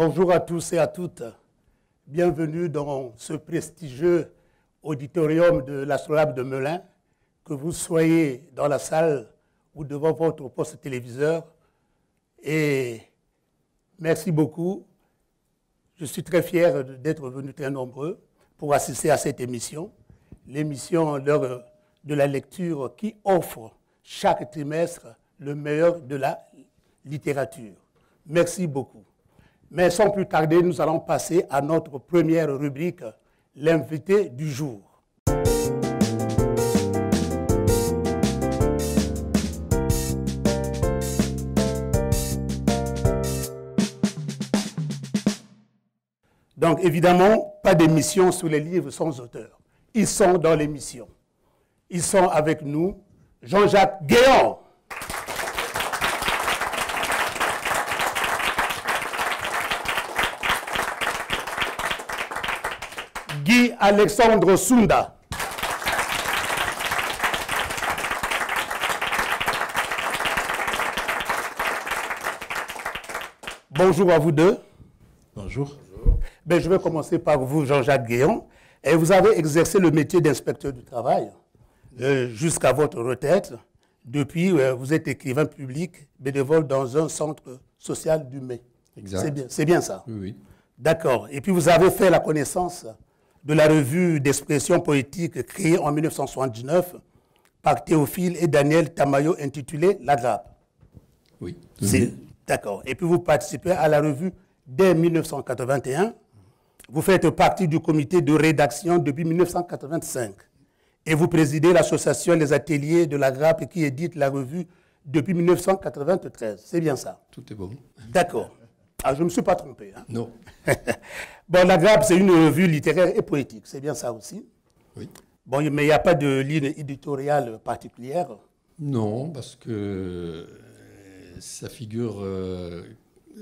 Bonjour à tous et à toutes. Bienvenue dans ce prestigieux auditorium de l'Astrolabe de Melun. Que vous soyez dans la salle ou devant votre poste téléviseur. Et merci beaucoup. Je suis très fier d'être venu très nombreux pour assister à cette émission. L'émission l'heure de la lecture qui offre chaque trimestre le meilleur de la littérature. Merci beaucoup. Mais sans plus tarder, nous allons passer à notre première rubrique, l'invité du jour. Donc évidemment, pas d'émission sur les livres sans auteur. Ils sont dans l'émission. Ils sont avec nous, Jean-Jacques Guéant. Guy Alexandre Sunda. Bonjour à vous deux. Bonjour. Ben, je vais commencer par vous, Jean-Jacques Guéant. Et vous avez exercé le métier d'inspecteur du travail jusqu'à votre retraite. Depuis, vous êtes écrivain public, bénévole dans un centre social du Mai. Exact. C'est bien ça? Oui, oui. D'accord. Et puis vous avez fait la connaissance de la revue d'expression poétique créée en 1979 par Théophile et Daniel Tamayo intitulée La Grappe. Oui. D'accord. Et puis vous participez à la revue dès 1981. Vous faites partie du comité de rédaction depuis 1985. Et vous présidez l'association Les Ateliers de la Grappe qui édite la revue depuis 1993. C'est bien ça? Tout est bon. D'accord. Ah, je ne me suis pas trompé. Hein? Non. Bon, La Grappe, c'est une revue littéraire et poétique. C'est bien ça aussi? Oui. Bon, mais il n'y a pas de ligne éditoriale particulière? Non, parce que sa figure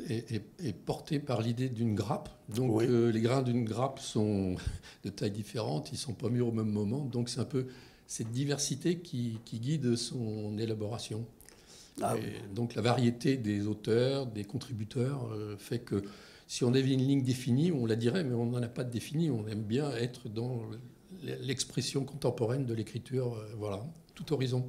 est portée par l'idée d'une grappe. Donc Oui. Les grains d'une grappe sont de tailles différentes, ils ne sont pas mûrs au même moment. Donc c'est un peu cette diversité qui guide son élaboration. Ah, Et donc la variété des auteurs, des contributeurs fait que si on avait une ligne définie, on la dirait, mais on n'en a pas de définie. On aime bien être dans l'expression contemporaine de l'écriture, voilà, tout horizon.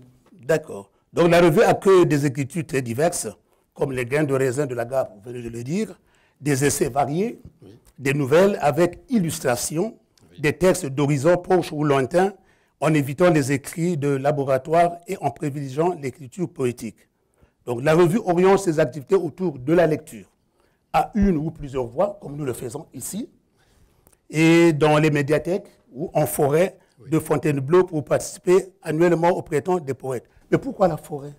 d'accord. Donc la revue accueille des écritures très diverses, comme les grains de raisin de la Grappe, vous venez de le dire, des essais variés, Oui. des nouvelles avec illustration, Oui. des textes d'horizons proches ou lointains, en évitant les écrits de laboratoire et en privilégiant l'écriture poétique. Donc la revue oriente ses activités autour de la lecture, à une ou plusieurs voix, comme nous le faisons ici, et dans les médiathèques ou en forêt de Fontainebleau pour participer annuellement au printemps des poètes. Mais pourquoi la forêt?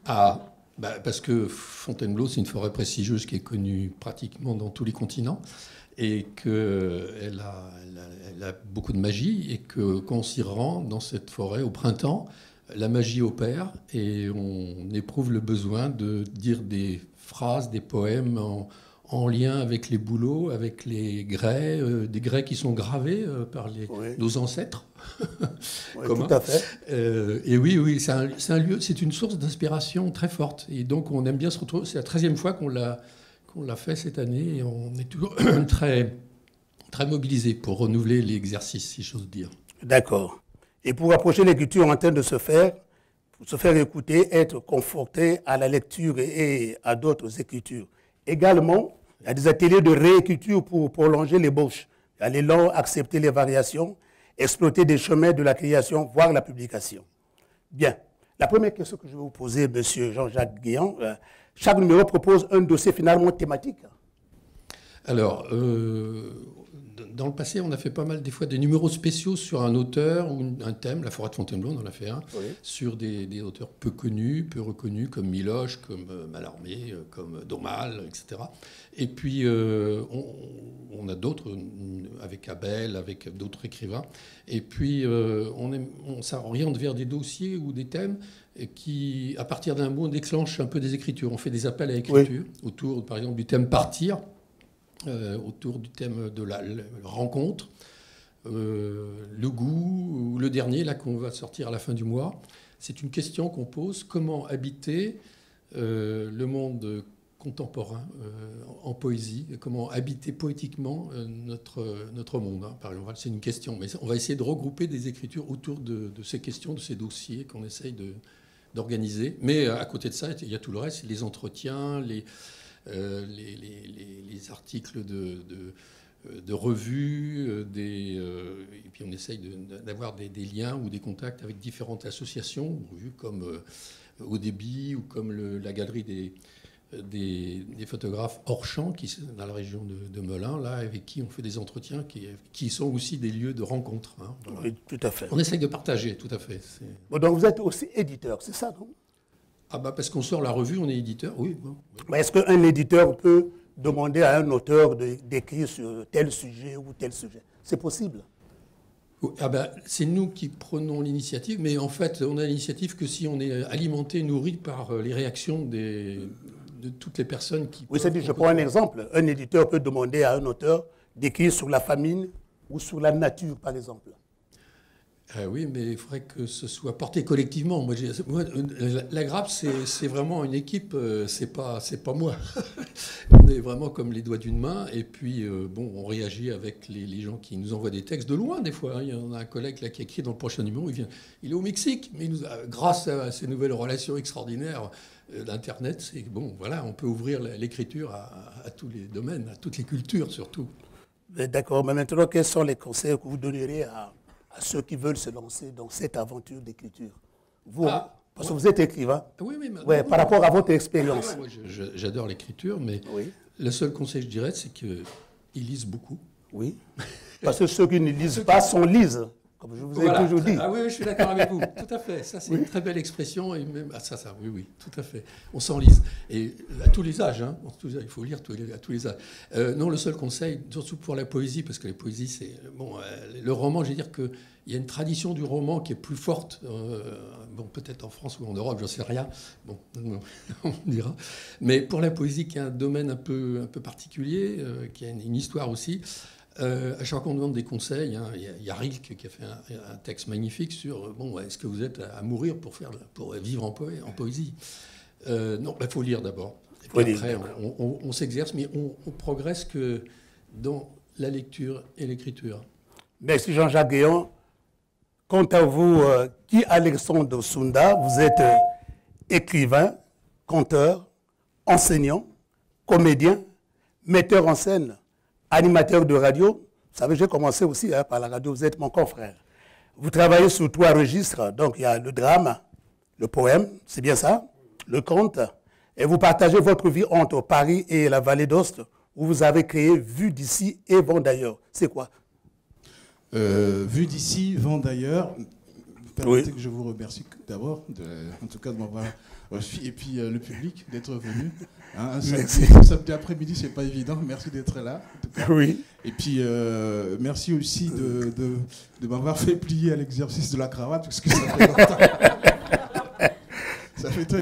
Parce que Fontainebleau, c'est une forêt prestigieuse qui est connue pratiquement dans tous les continents et qu'elle a beaucoup de magie et que quand on s'y rend dans cette forêt au printemps, la magie opère et on éprouve le besoin de dire des phrases, des poèmes en lien avec les bouleaux, avec les grès, des grès qui sont gravés par nos ancêtres. Oui, tout à fait. Et oui, c'est un lieu, c'est une source d'inspiration très forte. Et donc on aime bien se retrouver. C'est la 13e fois qu'on l'a fait cette année et on est toujours très, très mobilisés pour renouveler l'exercice, si j'ose dire. D'accord. Et pour approcher l'écriture en train de se faire écouter, être conforté à la lecture et à d'autres écritures. Également, il y a des ateliers de réécriture pour prolonger l'ébauche. Aller long, accepter les variations, exploiter des chemins de la création, voire la publication. Bien. La première question que je vais vous poser, monsieur Jean-Jacques Guéant, chaque numéro propose un dossier finalement thématique. Alors, dans le passé, on a fait pas mal des fois des numéros spéciaux sur un auteur ou un thème. La forêt de Fontainebleau, on en a fait un, Oui. sur des auteurs peu connus, peu reconnus, comme Miloche, comme Mallarmé, comme Daumal, etc. Et puis, on a d'autres, avec Abel, avec d'autres écrivains. Et puis, on s'oriente vers des dossiers ou des thèmes qui, à partir d'un mot, déclenchent un peu des écritures. On fait des appels à écriture autour, par exemple, du thème partir. Autour du thème de la rencontre, le goût, ou le dernier, là, qu'on va sortir à la fin du mois. C'est une question qu'on pose. Comment habiter le monde contemporain en poésie, comment habiter poétiquement notre monde. Hein, par exemple, c'est une question, mais on va essayer de regrouper des écritures autour de ces questions, de ces dossiers qu'on essaye d'organiser. Mais à côté de ça, il y a tout le reste, les entretiens, les articles de revues, et puis on essaye d'avoir des liens ou des contacts avec différentes associations, revues comme Au Débit ou comme la galerie des photographes hors champ, dans la région de Melun, là, avec qui on fait des entretiens qui sont aussi des lieux de rencontre. Hein, voilà. Oui, tout à fait. On essaye de partager, tout à fait. Bon, donc vous êtes aussi éditeur, c'est ça, non? Ah bah parce qu'on sort la revue, on est éditeur, oui. Bon, oui. Mais est-ce qu'un éditeur peut demander à un auteur d'écrire sur tel sujet ou tel sujet? C'est possible? Ah ben, c'est nous qui prenons l'initiative, mais en fait, on a l'initiative que si on est alimenté, nourri par les réactions de toutes les personnes qui... Oui, c'est-à-dire, je prends un exemple. Un éditeur peut demander à un auteur d'écrire sur la famine ou sur la nature, par exemple. Oui, mais il faudrait que ce soit porté collectivement. Moi, la Grappe, c'est vraiment une équipe, c'est pas moi. On est vraiment comme les doigts d'une main, et puis bon, on réagit avec les gens qui nous envoient des textes de loin, des fois. Hein. Il y en a un collègue là qui a écrit dans le prochain numéro, il est au Mexique, mais grâce à ces nouvelles relations extraordinaires d'Internet, c'est bon, voilà, on peut ouvrir l'écriture à tous les domaines, à toutes les cultures surtout. D'accord, mais maintenant, quels sont les conseils que vous donnerez à ceux qui veulent se lancer dans cette aventure d'écriture? Vous, parce que vous êtes écrivain. Oui, oui, ouais, par rapport à votre expérience. Moi, j'adore l'écriture, mais le seul conseil, je dirais, c'est qu'ils lisent beaucoup. Oui, parce que ceux qui ne lisent pas lisent, comme je vous ai toujours dit. Ah oui, je suis d'accord avec vous, tout à fait. Ça, c'est une très belle expression. Et même, oui, tout à fait. On s'enlise. Et à tous les âges, hein, il faut lire à tous les âges. Non, le seul conseil, surtout pour la poésie, parce que la poésie, c'est... Bon, le roman, je veux dire qu'il y a une tradition du roman qui est plus forte, bon, peut-être en France ou en Europe, j'en sais rien, bon, on dira. Mais pour la poésie, qui est un domaine un peu particulier, qui a une histoire aussi, à chaque fois qu'on demande des conseils, hein, il y a Rilke qui a fait un texte magnifique sur bon, est-ce que vous êtes à mourir pour vivre en poésie? Non, il faut lire d'abord. Et puis après, on s'exerce, mais on progresse que dans la lecture et l'écriture. Merci Jean-Jacques Guéant. Quant à vous, Guy Alexandre Sounda, vous êtes écrivain, conteur, enseignant, comédien, metteur en scène, animateur de radio. Vous savez, j'ai commencé aussi par la radio, vous êtes mon confrère. Vous travaillez sur 3 registres, donc il y a le drame, le poème, c'est bien ça, le conte, et vous partagez votre vie entre Paris et la vallée d'Aoste, où vous avez créé Vue d'ici et Vent d'ailleurs. C'est quoi? Vue d'ici, Vent d'ailleurs. Permettez que je vous remercie d'abord, en tout cas de m'avoir reçu, et puis le public d'être venu. Hein, un samedi après-midi, c'est pas évident. Merci d'être là. En tout cas. Oui. Et puis merci aussi de m'avoir fait plier à l'exercice de la cravate, parce que ça fait longtemps.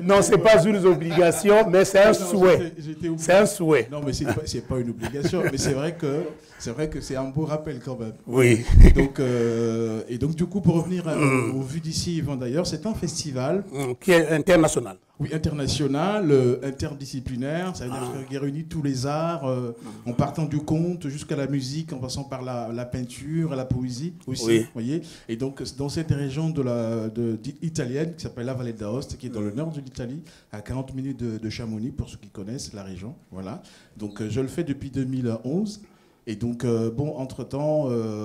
Non, ce n'est pas une obligation, mais c'est un souhait. C'est un souhait. Non, mais c'est pas une obligation, mais c'est vrai que c'est un beau rappel quand même. Oui. Et donc du coup, pour revenir aux Vues d'ici et Vent d'ailleurs, c'est un festival qui est international. Oui, international, interdisciplinaire, ça veut dire qu'il réunit tous les arts, en partant du conte jusqu'à la musique, en passant par la peinture, la poésie aussi, vous voyez. Et donc, dans cette région italienne qui s'appelle la Vallée d'Aoste, qui est dans le nord de l'Italie, à 40 minutes de Chamonix, pour ceux qui connaissent la région. Voilà. Donc, je le fais depuis 2011. Et donc, bon, entre-temps,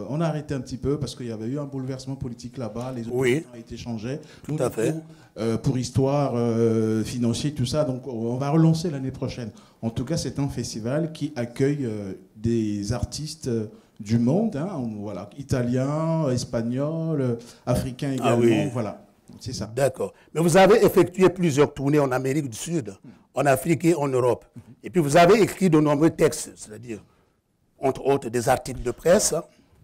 on a arrêté un petit peu parce qu'il y avait eu un bouleversement politique là-bas, les oppositions ont été changées. Tout à fait. Pour histoire financière, tout ça, donc on va relancer l'année prochaine. En tout cas, c'est un festival qui accueille des artistes du monde, hein, voilà, italiens, espagnols, africains également, voilà. C'est ça. D'accord. Mais vous avez effectué plusieurs tournées en Amérique du Sud, en Afrique et en Europe. Et puis vous avez écrit de nombreux textes, c'est-à-dire, entre autres, des articles de presse,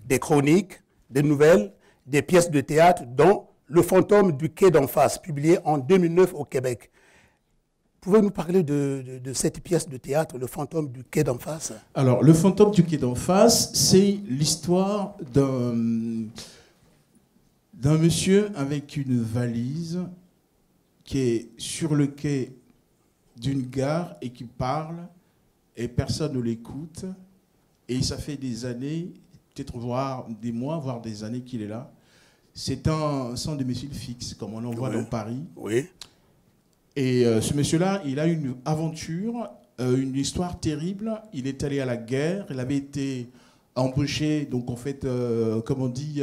des chroniques, des nouvelles, des pièces de théâtre, dont Le fantôme du quai d'en face, publié en 2009 au Québec. Pouvez-vous nous parler de cette pièce de théâtre, Le fantôme du quai d'en face? Alors, Le fantôme du quai d'en face, c'est l'histoire d'un monsieur avec une valise qui est sur le quai d'une gare et qui parle et personne ne l'écoute. Et ça fait des années, peut-être voire des mois, voire des années qu'il est là. C'est un centre de missiles fixe, comme on en voit dans Paris. Oui. Et ce monsieur-là, il a une aventure, une histoire terrible. Il est allé à la guerre, il avait été embauché, donc en fait, comme on dit,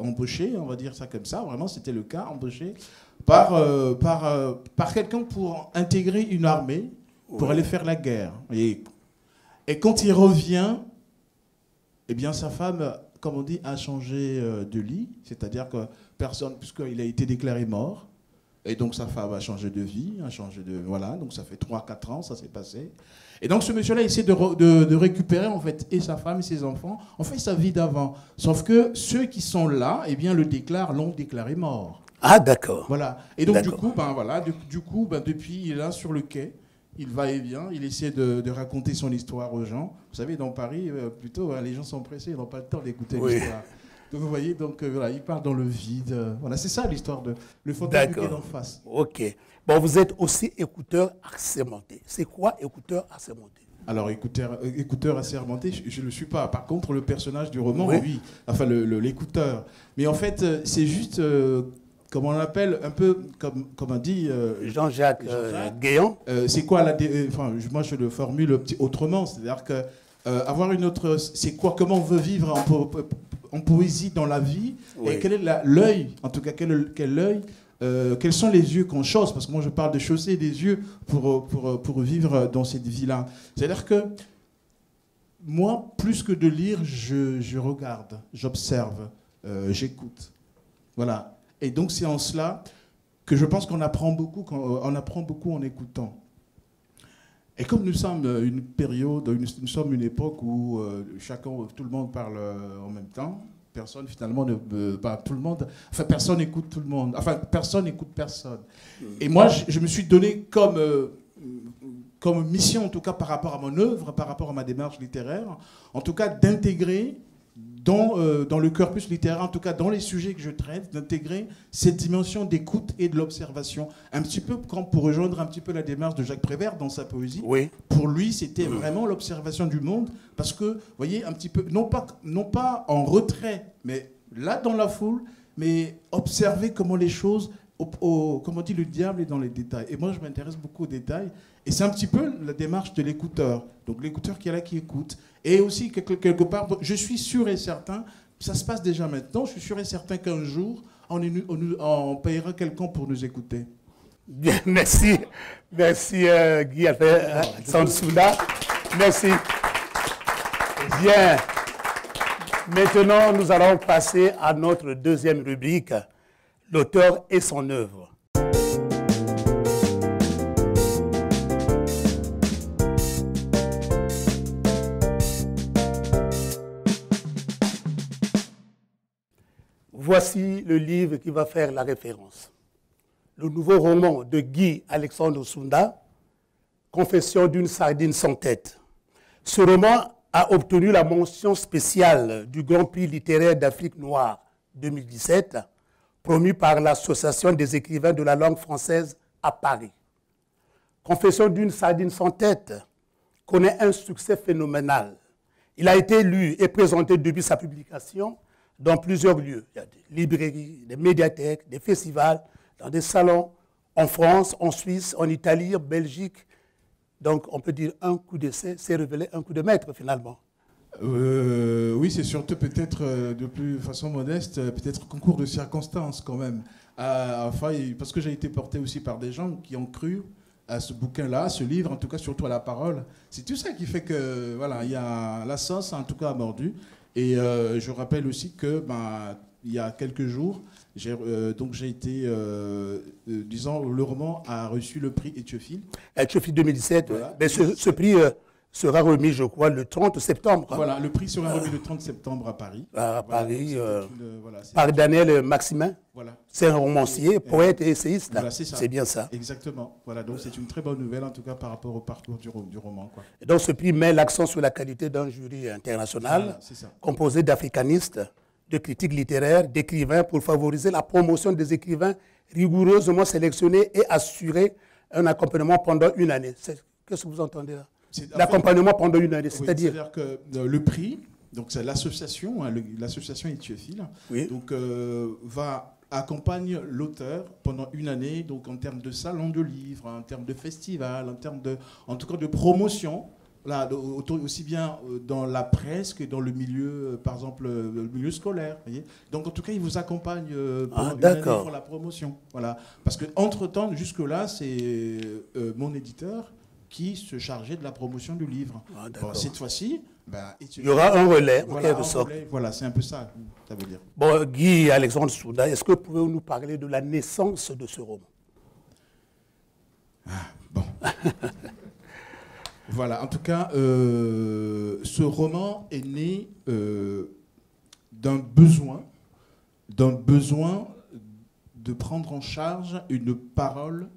embauché, on va dire ça comme ça, vraiment c'était le cas, embauché par quelqu'un pour intégrer une armée, pour aller faire la guerre. Et quand il revient, eh bien sa femme, comme on dit, a changé de lit, c'est-à-dire que personne, puisqu'il a été déclaré mort, et donc sa femme a changé de vie, voilà, donc ça fait 3-4 ans, ça s'est passé. Et donc ce monsieur-là essaie de récupérer en fait et sa femme et ses enfants, en fait sa vie d'avant. Sauf que ceux qui sont là, eh bien l'ont déclaré mort. Ah d'accord. Voilà. Et donc du coup, depuis il est là sur le quai, il va et vient, il essaie de raconter son histoire aux gens. Vous savez, dans Paris, plutôt, les gens sont pressés, ils n'ont pas le temps d'écouter l'histoire. Donc vous voyez, voilà, il part dans le vide. Voilà, c'est ça l'histoire de le photographe qui est en face. Ok. Bon, vous êtes aussi écouteur assermenté. C'est quoi écouteur assermenté? Alors, écouteur assermenté, je ne le suis pas. Par contre, le personnage du roman, oui. Enfin, l'écouteur. Mais en fait, c'est juste, comme on l'appelle, un peu, comme on dit... Jean-Jacques Guéant. C'est quoi moi, je le formule autrement. C'est-à-dire que avoir une autre... C'est quoi? Comment on veut vivre en poésie dans la vie? Et quel est l'œil, en tout cas, quel œil, quels sont les yeux qu'on chausse? Parce que moi, je parle de chausser des yeux pour vivre dans cette vie-là. C'est-à-dire que moi, plus que de lire, je regarde, j'observe, j'écoute. Voilà. Et donc, c'est en cela que je pense qu'on apprend beaucoup en écoutant. Et comme nous sommes une période, nous sommes une époque où tout le monde parle en même temps, personne finalement personne n'écoute tout le monde. Enfin, personne n'écoute personne. Et moi, je me suis donné comme mission, en tout cas par rapport à mon œuvre, par rapport à ma démarche littéraire, en tout cas d'intégrer dans le corpus littéraire, en tout cas dans les sujets que je traite, d'intégrer cette dimension d'écoute et de l'observation. Un petit peu pour rejoindre un petit peu la démarche de Jacques Prévert dans sa poésie. Oui. Pour lui, c'était vraiment l'observation du monde, parce que, vous voyez, un petit peu, non pas en retrait, mais là dans la foule, mais observer comment les choses, comme on dit, le diable est dans les détails. Et moi, je m'intéresse beaucoup aux détails. Et c'est un petit peu la démarche de l'écouteur. Donc l'écouteur qui est là, qui écoute. Et aussi, quelque part, je suis sûr et certain, ça se passe déjà maintenant, je suis sûr et certain qu'un jour, on payera quelqu'un pour nous écouter. Bien, merci. Merci Guy Sansouda. Merci. Bien. Maintenant, nous allons passer à notre deuxième rubrique, l'auteur et son œuvre. Voici le livre qui va faire la référence. Le nouveau roman de Guy Alexandre Sounda, Confession d'une sardine sans tête. Ce roman a obtenu la mention spéciale du Grand Prix littéraire d'Afrique noire 2017, promu par l'Association des écrivains de la langue française à Paris. Confession d'une sardine sans tête connaît un succès phénoménal. Il a été lu et présenté depuis sa publication dans plusieurs lieux. Il y a des librairies, des médiathèques, des festivals, dans des salons, en France, en Suisse, en Italie, en Belgique. Donc on peut dire un coup d'essai, c'est révélé un coup de maître finalement. Oui, c'est surtout peut-être de plus façon modeste, peut-être concours de circonstances quand même. Parce que j'ai été porté aussi par des gens qui ont cru à ce bouquin-là, à ce livre, en tout cas surtout à la parole. C'est tout ça qui fait que voilà, il y a la sauce en tout cas a mordu. Et je rappelle aussi que il y a quelques jours, j'ai été, disons, le roman a reçu le prix Ethiophiles. Ethiophiles 2017, voilà. Mais ce prix sera remis, je crois, le 30 septembre. Voilà, le prix sera remis le 30 septembre à Paris. À Paris, par Daniel Maximin. Voilà. C'est un romancier, poète et essayiste. Voilà, c'est bien ça. Exactement. Voilà, donc c'est une très bonne nouvelle, en tout cas, par rapport au parcours du roman. Quoi. Et donc ce prix met l'accent sur la qualité d'un jury international, composé d'africanistes, de critiques littéraires, d'écrivains, pour favoriser la promotion des écrivains rigoureusement sélectionnés et assurer un accompagnement pendant une année. Qu'est-ce que vous entendez là? C'est- L'accompagnement pendant une année, Oui, c'est-à-dire que le prix, donc c'est l'association, hein, l'association Éthiophile, oui. donc accompagne l'auteur pendant une année, donc en termes de salon de livres, en termes de festival, en tout cas de promotion. Là, aussi bien dans la presse que dans le milieu, par exemple, le milieu scolaire. Voyez, donc, en tout cas, il vous accompagne pendant une année pour la promotion. Voilà. Parce qu'entre-temps, jusque-là, c'est mon éditeur qui se chargeait de la promotion du livre. Ah, bon, cette fois-ci, il y aura un relais, voilà, en quelque sorte. Voilà, c'est un peu ça, ça veut dire. Bon, Guy Alexandre Sounda, est-ce que vous pouvez nous parler de la naissance de ce roman? Bon. Voilà, en tout cas, ce roman est né d'un besoin de prendre en charge une parole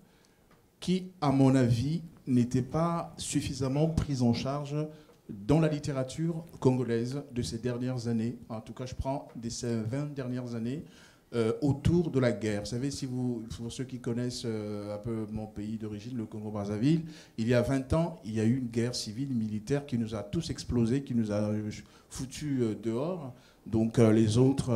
qui, à mon avis, n'était pas suffisamment prise en charge dans la littérature congolaise de ces dernières années. En tout cas, je prends ces 20 dernières années. Autour de la guerre. Vous savez, pour ceux qui connaissent un peu mon pays d'origine, le Congo-Brazzaville, il y a 20 ans, il y a eu une guerre civile militaire qui nous a tous explosé, qui nous a foutus dehors. Donc les autres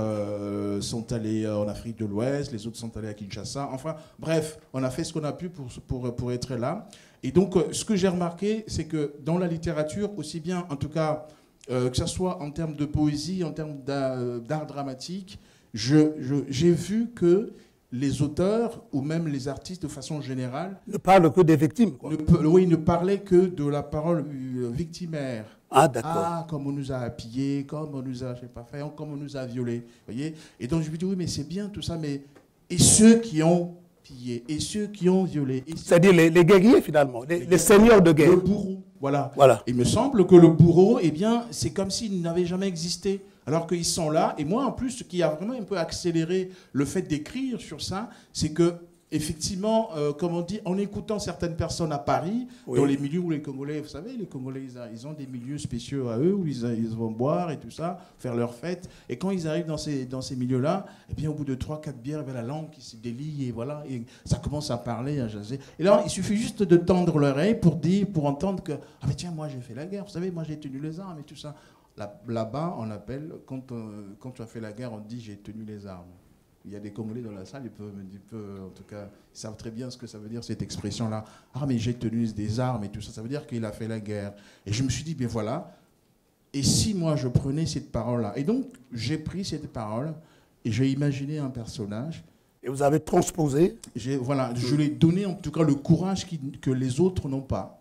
sont allés en Afrique de l'Ouest, les autres sont allés à Kinshasa. Enfin, bref, on a fait ce qu'on a pu pour être là. Et donc, ce que j'ai remarqué, c'est que dans la littérature, aussi bien, en tout cas, que ce soit en termes de poésie, en termes d'art dramatique, j'ai vu que les auteurs, ou même les artistes de façon générale, ne parlent que des victimes, quoi. Ne parlaient que de la parole victimaire. Ah, d'accord. Ah, comme on nous a pillés, comme on nous a, je sais pas fait, comme on nous a violés. Voyez. Et donc je me dis, oui, mais c'est bien tout ça, mais et ceux qui ont pillé, et ceux qui ont violé. C'est-à-dire les guerriers, finalement, les seigneurs de guerre. Le bourreau, voilà. Voilà. Il me semble que le bourreau, eh bien, c'est comme s'il n'avait jamais existé. Alors qu'ils sont là. Et moi, en plus, ce qui a vraiment un peu accéléré le fait d'écrire sur ça, c'est que, effectivement, comme on dit, en écoutant certaines personnes à Paris, oui, dans les milieux où les Congolais, vous savez, les Congolais, ils ont des milieux spéciaux à eux, où ils vont boire et tout ça, faire leurs fêtes. Et quand ils arrivent dans ces milieux-là, eh bien, au bout de 3-4 bières, la langue qui se délie, et voilà, et ça commence à parler, à jaser. Et là, il suffit juste de tendre l'oreille pour entendre que, ah mais tiens, moi j'ai fait la guerre, vous savez, moi j'ai tenu les armes et tout ça. Là-bas, on appelle, quand tu as fait la guerre, on dit j'ai tenu les armes. Il y a des Congolais dans la salle, en tout cas, ils savent très bien ce que ça veut dire, cette expression-là. Ah, mais j'ai tenu des armes et tout ça, ça veut dire qu'il a fait la guerre. Et je me suis dit, bien voilà, et si moi je prenais cette parole-là? Et donc, j'ai pris cette parole et j'ai imaginé un personnage. Et vous avez transposé? Voilà, je lui ai donné en tout cas le courage que les autres n'ont pas.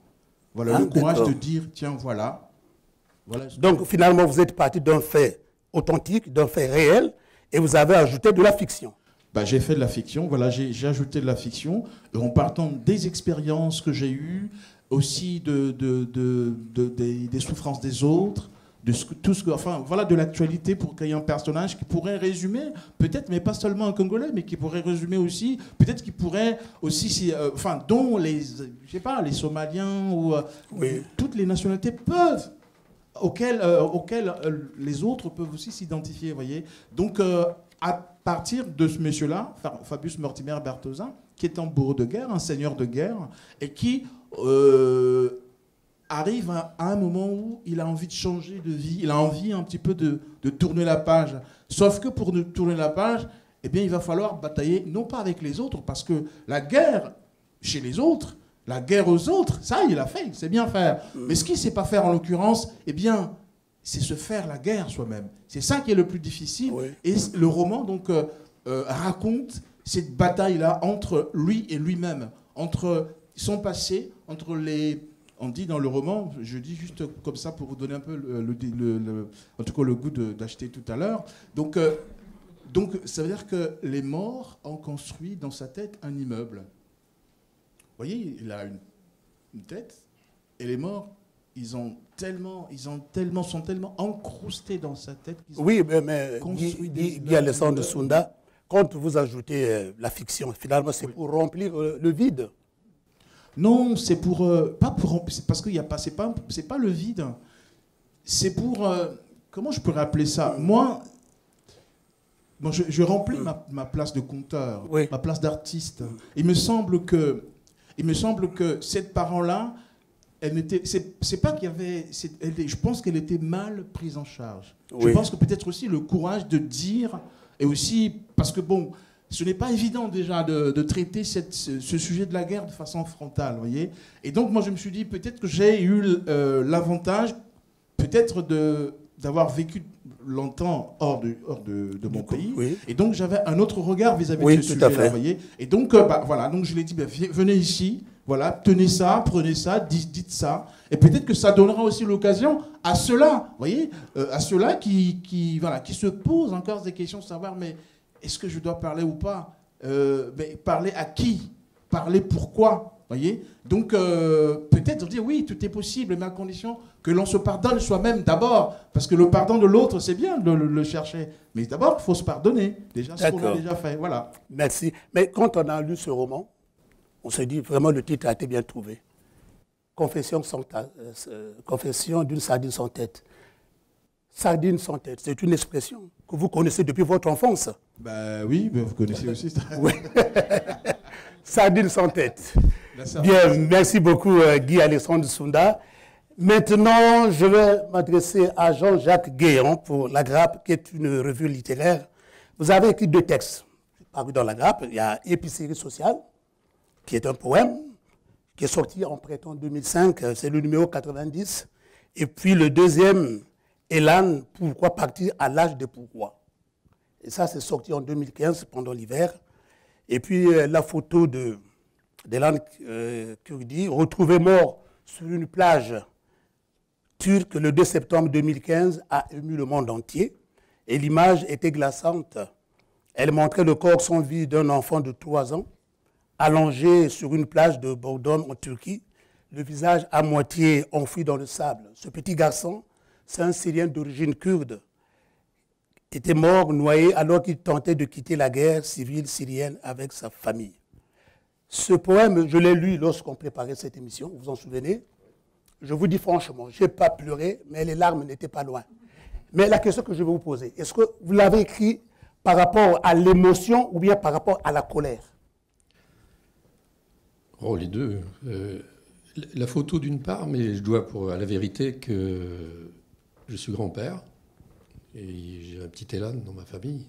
Voilà, le courage de dire, tiens, voilà. Donc finalement, vous êtes parti d'un fait authentique, d'un fait réel, et vous avez ajouté de la fiction. J'ai fait de la fiction, voilà, j'ai ajouté de la fiction, en partant des expériences que j'ai eues, aussi des souffrances des autres, de l'actualité, pour qu'il y ait un personnage qui pourrait résumer, peut-être, mais pas seulement un Congolais, mais qui pourrait résumer aussi, peut-être qui pourrait aussi, dont les Somaliens ou oui, toutes les nationalités peuvent, auxquels les autres peuvent aussi s'identifier, voyez. Donc, à partir de ce monsieur-là, Fabius Mortimer Berthosin, qui est un bourreau de guerre, un seigneur de guerre, et qui arrive à un moment où il a envie de changer de vie, il a envie un petit peu de tourner la page. Sauf que pour tourner la page, eh bien, il va falloir batailler, non pas avec les autres, parce que la guerre chez les autres, la guerre aux autres, ça, il a fait, il sait bien faire. Mais ce qu'il ne sait pas faire, en l'occurrence, eh bien, c'est se faire la guerre soi-même. C'est ça qui est le plus difficile. Oui. Et le roman, donc, raconte cette bataille-là entre lui et lui-même, entre son passé, entre les... On dit dans le roman, je dis juste comme ça pour vous donner un peu en tout cas le goût d'acheter tout à l'heure. Donc, ça veut dire que les morts ont construit dans sa tête un immeuble. Vous voyez, il a une tête, et les morts, sont tellement encroustés dans sa tête. Oui, mais Guy Alexandre Sounda, quand vous ajoutez la fiction, finalement, c'est pour remplir le vide. Non, c'est pour pas pour remplir, parce qu'il y a pas, c'est pas le vide. C'est pour comment je pourrais appeler ça? Moi, je remplis ma place de conteur, oui, ma place d'artiste. Il me semble que il me semble que cette parole-là, c'est pas qu'il y avait... je pense qu'elle était mal prise en charge. Oui. Je pense que peut-être aussi le courage de dire, et aussi parce que, bon, ce n'est pas évident déjà de traiter ce sujet de la guerre de façon frontale, vous voyez. Et donc, moi, je me suis dit, peut-être que j'ai eu l'avantage, peut-être d'avoir vécu longtemps hors de mon pays. Oui. Et donc, j'avais un autre regard vis-à-vis de ce sujet-là, vous voyez. Et donc, voilà, donc je lui ai dit, venez ici, voilà, tenez ça, prenez ça, dites ça. Et peut-être que ça donnera aussi l'occasion à ceux-là, vous voyez, à ceux-là qui se posent encore des questions, savoir, mais est-ce que je dois parler ou pas, mais parler à qui? Parler pourquoi? Voyez, donc peut-être dire oui, tout est possible, mais à condition que l'on se pardonne soi-même d'abord, parce que le pardon de l'autre, c'est bien de le chercher, mais d'abord il faut se pardonner, déjà ce qu'on a déjà fait, voilà. Merci. Mais quand on a lu ce roman, on se dit vraiment le titre a été bien trouvé. Confession d'une sardine sans tête. Sardine sans tête, c'est une expression que vous connaissez depuis votre enfance. Ben oui, mais vous connaissez aussi ça. Oui. Sardine sans tête. Bien, merci beaucoup Guy-Alexandre Sounda. Maintenant, je vais m'adresser à Jean-Jacques Guéant pour La Grappe, qui est une revue littéraire. Vous avez écrit 2 textes parus dans La Grappe. Il y a Épicerie sociale, qui est un poème, qui est sorti en printemps 2005, c'est le numéro 90. Et puis le deuxième, Elan, pourquoi partir à l'âge des pourquoi. Et ça, c'est sorti en 2015, pendant l'hiver. Et puis la photo d'Elan Kurdi, retrouvé mort sur une plage turque le 2 septembre 2015, a ému le monde entier. Et l'image était glaçante. Elle montrait le corps sans vie d'un enfant de 3 ans, allongé sur une plage de Bodrum en Turquie, le visage à moitié enfoui dans le sable. Ce petit garçon, c'est un Syrien d'origine kurde, était mort noyé alors qu'il tentait de quitter la guerre civile syrienne avec sa famille. Ce poème, je l'ai lu lorsqu'on préparait cette émission, vous vous en souvenez? Je vous dis franchement, je n'ai pas pleuré, mais les larmes n'étaient pas loin. Mais la question que je vais vous poser, est-ce que vous l'avez écrit par rapport à l'émotion ou bien par rapport à la colère? Oh, les deux. La photo d'une part, mais je dois à la vérité que je suis grand-père et j'ai un petit Elan dans ma famille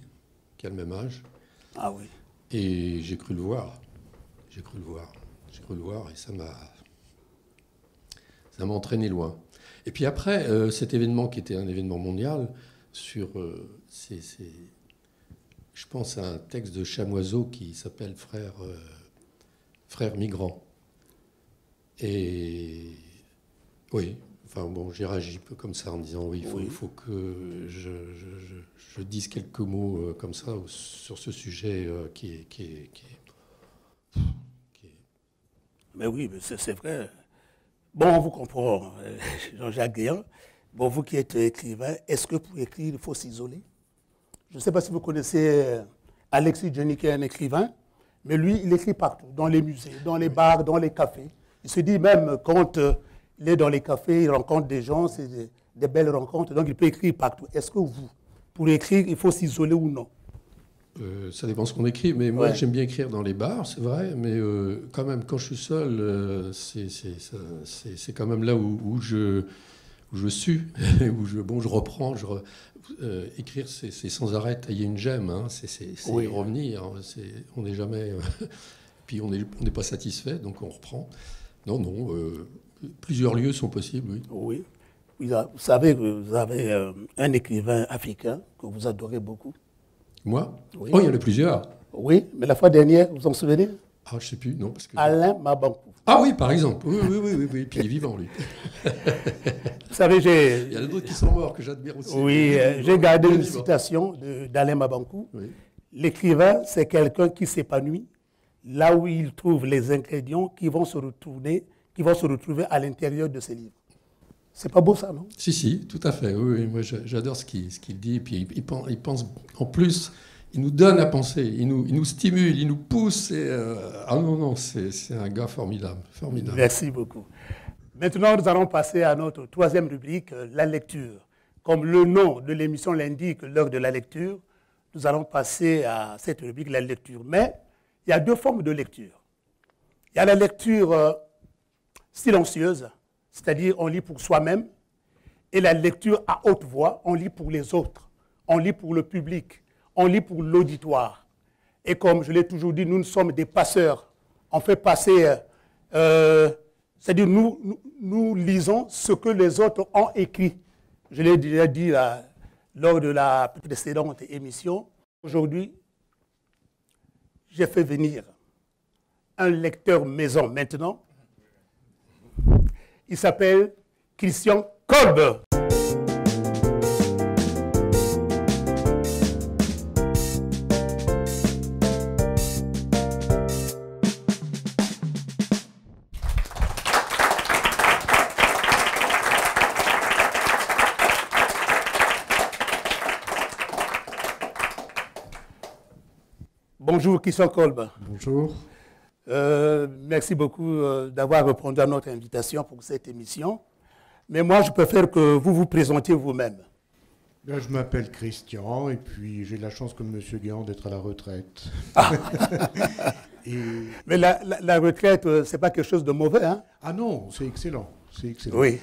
qui a le même âge. Ah oui. Et j'ai cru le voir. J'ai cru le voir et ça m'a entraîné loin. Et puis après, cet événement qui était un événement mondial, je pense à un texte de Chamoiseau qui s'appelle Frères migrants. Et oui, enfin bon, j'ai réagi un peu comme ça en me disant oui, il faut que je dise quelques mots comme ça sur ce sujet qui est... Mais oui, c'est vrai. Bon, on vous comprend, Jean-Jacques Guéant. Bon, vous qui êtes écrivain, est-ce que pour écrire, il faut s'isoler? Je ne sais pas si vous connaissez Alexis Jenny, qui est un écrivain, mais lui, il écrit partout, dans les musées, dans les bars, dans les cafés. Il se dit même quand il est dans les cafés, il rencontre des gens, c'est des belles rencontres, donc il peut écrire partout. Est-ce que vous, pour écrire, il faut s'isoler ou non? Ça dépend ce qu'on écrit, mais moi j'aime bien écrire dans les bars, c'est vrai, mais quand même quand je suis seul, c'est quand même là où je sue, où je reprends. Écrire, c'est sans arrêt tailler une gemme, hein, c'est revenir, on n'est jamais... puis on n'est pas satisfait, donc on reprend. Non, plusieurs lieux sont possibles, oui. Oui. Vous savez que vous avez un écrivain africain que vous adorez beaucoup. Moi? Oui. Oh, il y en a plusieurs. Oui, mais la fois dernière, vous vous en souvenez? Ah, je ne sais plus, non. Parce que... Alain Mabankou. Ah oui, par exemple. Oui. Puis il est vivant, lui. Vous savez, il y en a d'autres qui sont morts, que j'admire aussi. Oui, j'ai gardé une citation d'Alain Mabankou. Oui. L'écrivain, c'est quelqu'un qui s'épanouit là où il trouve les ingrédients qui vont se retrouver à l'intérieur de ses livres. C'est pas beau ça, non? Si, tout à fait. Oui, moi j'adore ce qu'il dit. Et puis il pense, en plus, il nous donne à penser, il nous stimule, il nous pousse. C'est un gars formidable. Merci beaucoup. Maintenant, nous allons passer à notre troisième rubrique, la lecture. Comme le nom de l'émission l'indique, l'heure de la lecture, nous allons passer à cette rubrique, la lecture. Mais il y a 2 formes de lecture. Il y a la lecture silencieuse, c'est-à-dire on lit pour soi-même, et la lecture à haute voix, on lit pour les autres, on lit pour le public, on lit pour l'auditoire. Et comme je l'ai toujours dit, nous sommes des passeurs. On fait passer, c'est-à-dire nous lisons ce que les autres ont écrit. Je l'ai déjà dit lors de la précédente émission. Aujourd'hui, j'ai fait venir un lecteur maison maintenant. Il s'appelle Christian Kolb. Bonjour Christian Kolb. Bonjour. Merci beaucoup d'avoir répondu à notre invitation pour cette émission. Mais moi, je préfère que vous vous présentiez vous-même. Bien, je m'appelle Christian et puis j'ai la chance, comme M. Guéant, d'être à la retraite. Ah. Mais la retraite, ce n'est pas quelque chose de mauvais, hein? Ah non, c'est excellent. C'est excellent. Oui.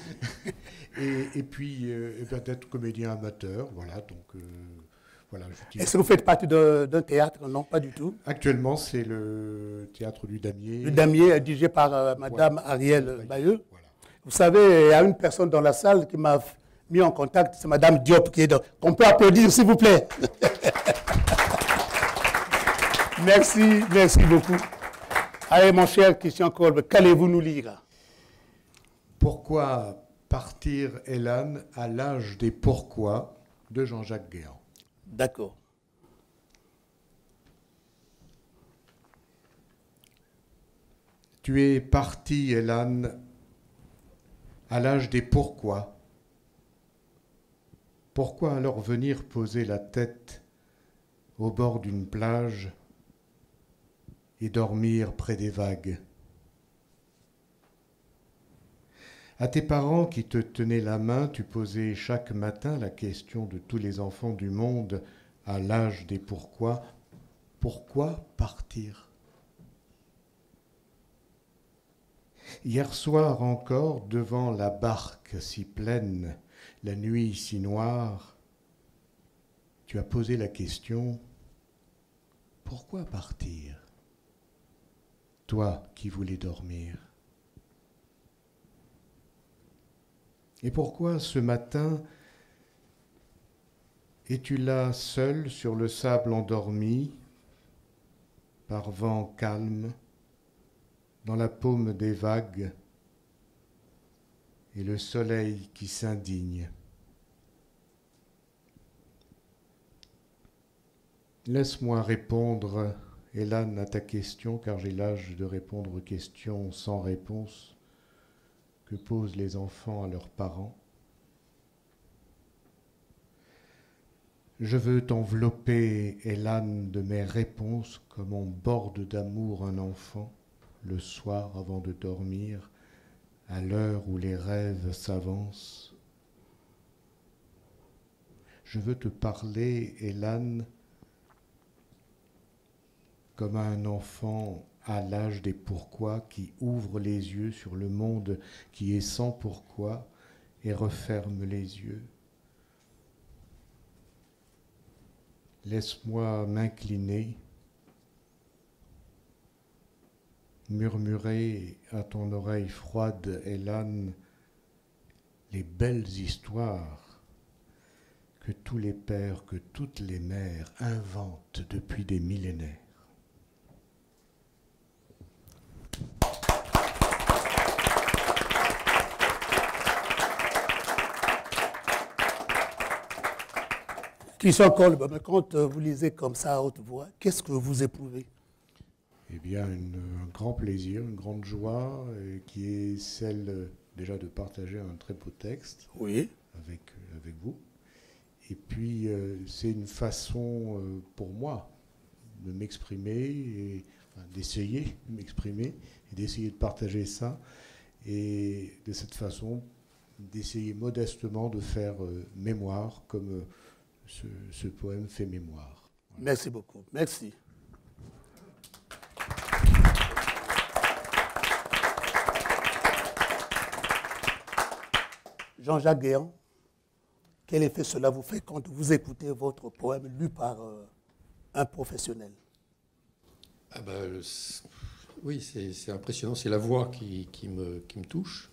Et puis, d'être comédien amateur, voilà, donc... Voilà, est-ce que vous faites partie d'un théâtre? Non, pas du tout. Actuellement, c'est le théâtre du Damier. Le Damier, dirigé par Madame Ariel Bayeux. Voilà. Vous savez, il y a une personne dans la salle qui m'a mis en contact, c'est Madame Diop, qu'on peut applaudir, s'il vous plaît. Merci beaucoup. Allez, mon cher Christian Kolb, qu'allez-vous nous lire? Pourquoi partir, Elan, à l'âge des pourquoi de Jean-Jacques Guéant. D'accord. Tu es parti, Elan, à l'âge des pourquoi. Pourquoi alors venir poser la tête au bord d'une plage et dormir près des vagues? À tes parents qui te tenaient la main, tu posais chaque matin la question de tous les enfants du monde à l'âge des pourquoi. Pourquoi partir? Hier soir encore, devant la barque si pleine, la nuit si noire, tu as posé la question, pourquoi partir? Toi qui voulais dormir. Et pourquoi ce matin es-tu là seul sur le sable endormi, par vent calme, dans la paume des vagues et le soleil qui s'indigne? Laisse-moi répondre, Elan, à ta question, car j'ai l'âge de répondre aux questions sans réponse que posent les enfants à leurs parents. Je veux t'envelopper, Elan, de mes réponses comme on borde d'amour un enfant le soir avant de dormir, à l'heure où les rêves s'avancent. Je veux te parler, Elan, comme à un enfant à l'âge des pourquoi, qui ouvre les yeux sur le monde qui est sans pourquoi et referme les yeux. Laisse-moi m'incliner, murmurer à ton oreille froide, Elan, les belles histoires que tous les pères, que toutes les mères inventent depuis des millénaires. Christian Kolb, quand vous lisez comme ça à haute voix, qu'est-ce que vous éprouvez? Eh bien, un grand plaisir, une grande joie, qui est celle déjà de partager un très beau texte avec vous. Et puis, c'est une façon pour moi de m'exprimer, et d'essayer de m'exprimer, et d'essayer de partager ça, et de cette façon, d'essayer modestement de faire mémoire, comme ce poème fait mémoire. Merci beaucoup. Merci. Jean-Jacques Guéant, quel effet cela vous fait quand vous écoutez votre poème lu par un professionnel? Ah ben, oui, c'est impressionnant. C'est la voix qui me touche,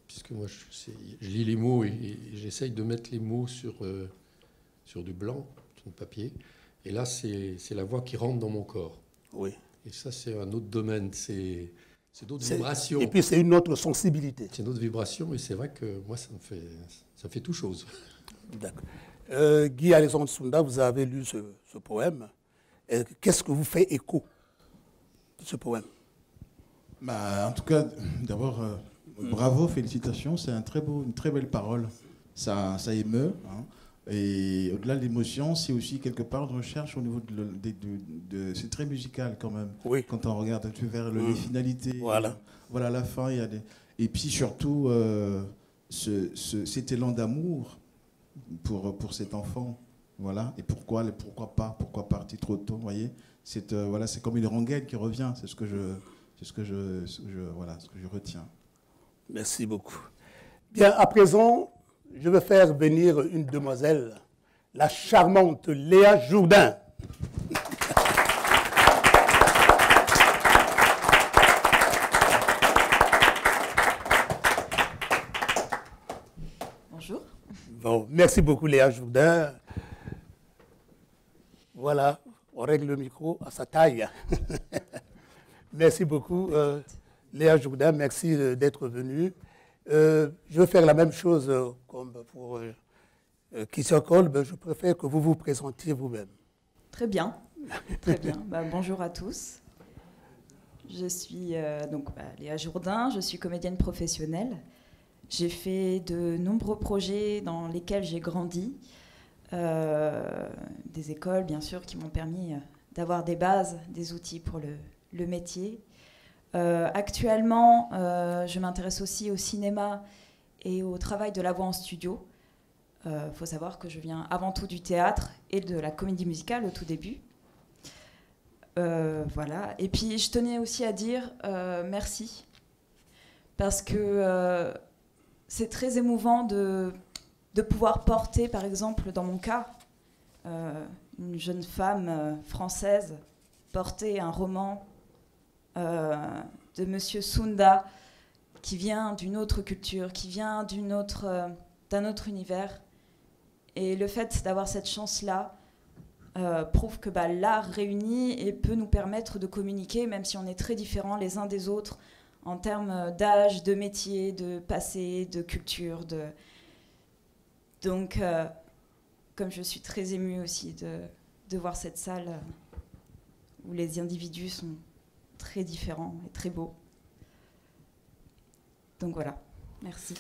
puisque moi, je lis les mots et j'essaye de mettre les mots sur du blanc, sur du papier. Et là, c'est la voix qui rentre dans mon corps. Oui. Et ça, c'est un autre domaine. C'est d'autres vibrations. Et puis, c'est une autre sensibilité. C'est une autre vibration, et c'est vrai que moi, ça me fait tout chose. D'accord. Guy Alexandre Sounda, vous avez lu ce poème. Qu'est-ce que vous fait écho de ce poème? En tout cas, d'abord, bravo, félicitations. C'est une très belle parole. Ça émeut. Hein. Et au-delà de l'émotion, c'est aussi quelque part une recherche au niveau de c'est très musical quand même. Oui. Quand on regarde vers les finalités. Voilà. Voilà, la fin. Et puis surtout, cet élan d'amour pour cet enfant. Voilà. Et pourquoi partir trop tôt, vous voyez? C'est comme une rengaine qui revient. C'est ce que je retiens. Merci beaucoup. Bien, à présent, je vais faire venir une demoiselle, la charmante Léa Jourdain. Bonjour. Bon, merci beaucoup Léa Jourdain. Voilà, on règle le micro à sa taille. Merci beaucoup Léa Jourdain, merci d'être venue. Je vais faire la même chose comme pour Christian Kolb. Je préfère que vous vous présentiez vous-même. Très bien. Très bien. Bonjour à tous. Je suis Léa Jourdain, je suis comédienne professionnelle. J'ai fait de nombreux projets dans lesquels j'ai grandi. Des écoles, bien sûr, qui m'ont permis d'avoir des bases, des outils pour le métier. Actuellement, je m'intéresse aussi au cinéma et au travail de la voix en studio. Faut savoir que je viens avant tout du théâtre et de la comédie musicale au tout début. Voilà. Et puis, je tenais aussi à dire merci, parce que c'est très émouvant de pouvoir porter, par exemple, dans mon cas, une jeune femme française, porter un roman de Monsieur Sounda, qui vient d'une autre culture, qui vient d'un autre univers. Et le fait d'avoir cette chance-là prouve que l'art réunit et peut nous permettre de communiquer, même si on est très différents les uns des autres, en termes d'âge, de métier, de passé, de culture. Donc, comme je suis très émue aussi de voir cette salle où les individus sont très différents et très beaux. Donc voilà, merci.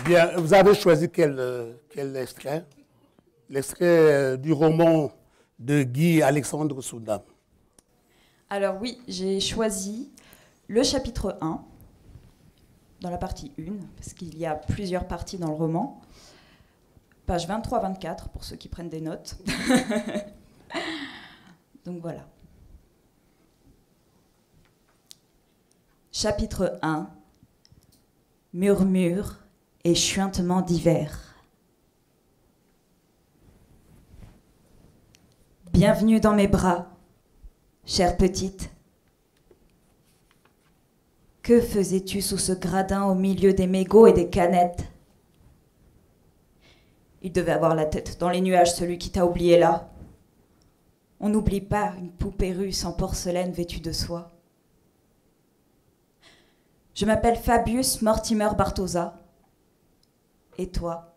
Bien, vous avez choisi quel extrait? L'extrait du roman de Guy Alexandre Sounda. Alors oui, j'ai choisi le chapitre 1, dans la partie 1, parce qu'il y a plusieurs parties dans le roman. Page 23-24, pour ceux qui prennent des notes. Donc voilà. Chapitre 1. Murmures et chuintements d'hiver. Bienvenue dans mes bras, chère petite. Que faisais-tu sous ce gradin au milieu des mégots et des canettes? Il devait avoir la tête dans les nuages, celui qui t'a oublié là. On n'oublie pas une poupée russe en porcelaine vêtue de soie. Je m'appelle Fabius Mortimer Bartosa. Et toi?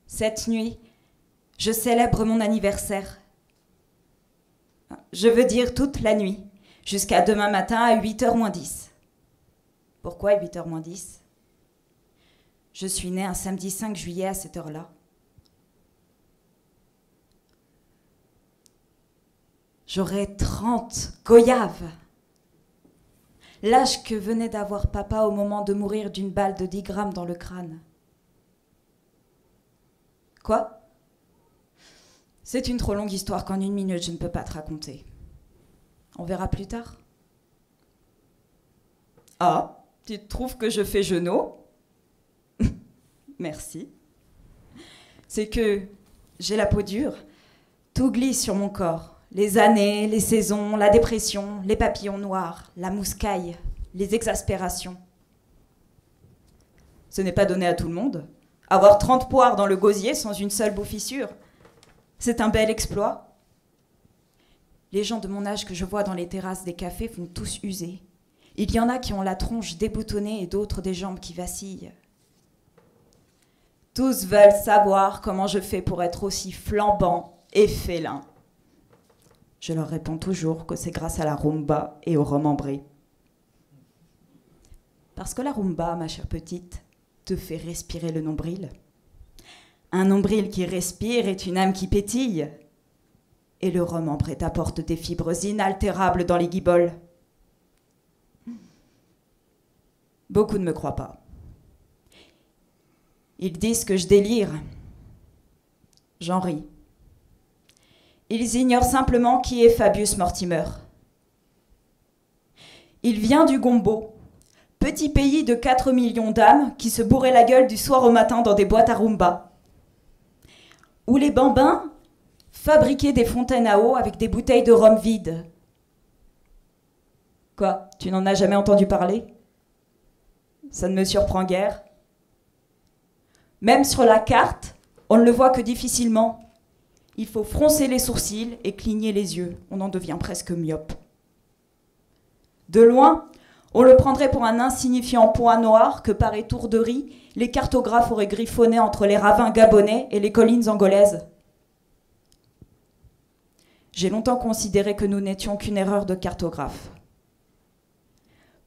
Cette nuit, je célèbre mon anniversaire. Je veux dire toute la nuit, jusqu'à demain matin à 8h moins 10. Pourquoi 8h moins 10? Je suis née un samedi 5 juillet à cette heure-là. J'aurais 30 goyaves. L'âge que venait d'avoir papa au moment de mourir d'une balle de 10 grammes dans le crâne. Quoi? C'est une trop longue histoire qu'en 1 minute, je ne peux pas te raconter. On verra plus tard. Ah, tu trouves que je fais genou? Merci. C'est que j'ai la peau dure. Tout glisse sur mon corps. Les années, les saisons, la dépression, les papillons noirs, la mouscaille, les exaspérations. Ce n'est pas donné à tout le monde. Avoir 30 poires dans le gosier sans une seule bouffissure, c'est un bel exploit. Les gens de mon âge que je vois dans les terrasses des cafés vont tous user. Il y en a qui ont la tronche déboutonnée et d'autres des jambes qui vacillent. Tous veulent savoir comment je fais pour être aussi flambant et félin. Je leur réponds toujours que c'est grâce à la rumba et au rhum ambré. Parce que la rumba, ma chère petite, te fait respirer le nombril. Un nombril qui respire est une âme qui pétille. Et le rhum ambré t'apporte des fibres inaltérables dans les guiboles. Beaucoup ne me croient pas. Ils disent que je délire. J'en ris. Ils ignorent simplement qui est Fabius Mortimer. Il vient du Gombo, petit pays de 4 millions d'âmes qui se bourraient la gueule du soir au matin dans des boîtes à rumba. Où les bambins fabriquaient des fontaines à eau avec des bouteilles de rhum vides. Quoi, tu n'en as jamais entendu parler? Ça ne me surprend guère. Même sur la carte, on ne le voit que difficilement. Il faut froncer les sourcils et cligner les yeux. On en devient presque myope. De loin, on le prendrait pour un insignifiant point noir que, par étourderie, les cartographes auraient griffonné entre les ravins gabonais et les collines angolaises. J'ai longtemps considéré que nous n'étions qu'une erreur de cartographe.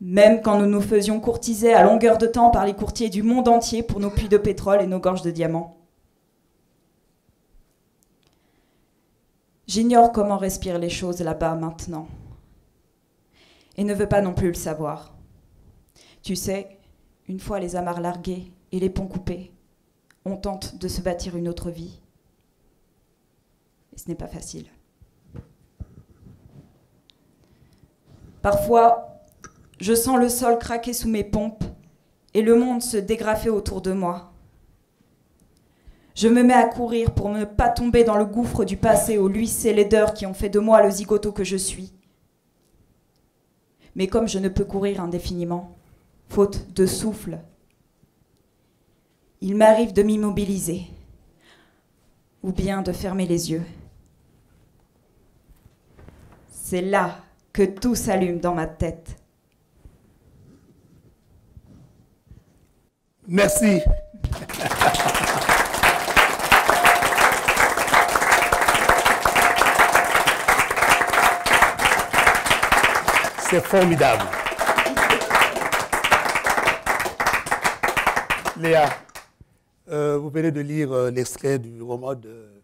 Même quand nous nous faisions courtiser à longueur de temps par les courtiers du monde entier pour nos puits de pétrole et nos gorges de diamants. J'ignore comment respirent les choses là-bas maintenant. Et ne veux pas non plus le savoir. Tu sais, une fois les amarres larguées et les ponts coupés, on tente de se bâtir une autre vie. Et ce n'est pas facile. Parfois, je sens le sol craquer sous mes pompes et le monde se dégrafer autour de moi. Je me mets à courir pour ne pas tomber dans le gouffre du passé aux luisses et laideurs qui ont fait de moi le zigoto que je suis. Mais comme je ne peux courir indéfiniment, faute de souffle, il m'arrive de m'immobiliser ou bien de fermer les yeux. C'est là que tout s'allume dans ma tête. Merci. C'est formidable. Léa, vous venez de lire l'extrait du roman de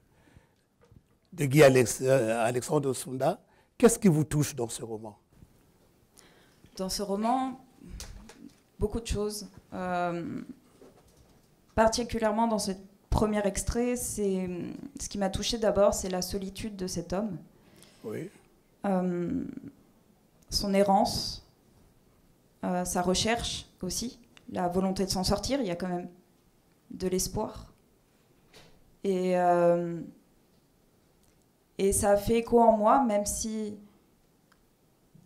Guy Alexandre Sunda. Qu'est-ce qui vous touche dans ce roman? Dans ce roman, beaucoup de choses. Particulièrement dans ce premier extrait, ce qui m'a touchée d'abord, c'est la solitude de cet homme. Oui. Son errance, sa recherche aussi, la volonté de s'en sortir, il y a quand même de l'espoir. Et ça a fait écho en moi, même si,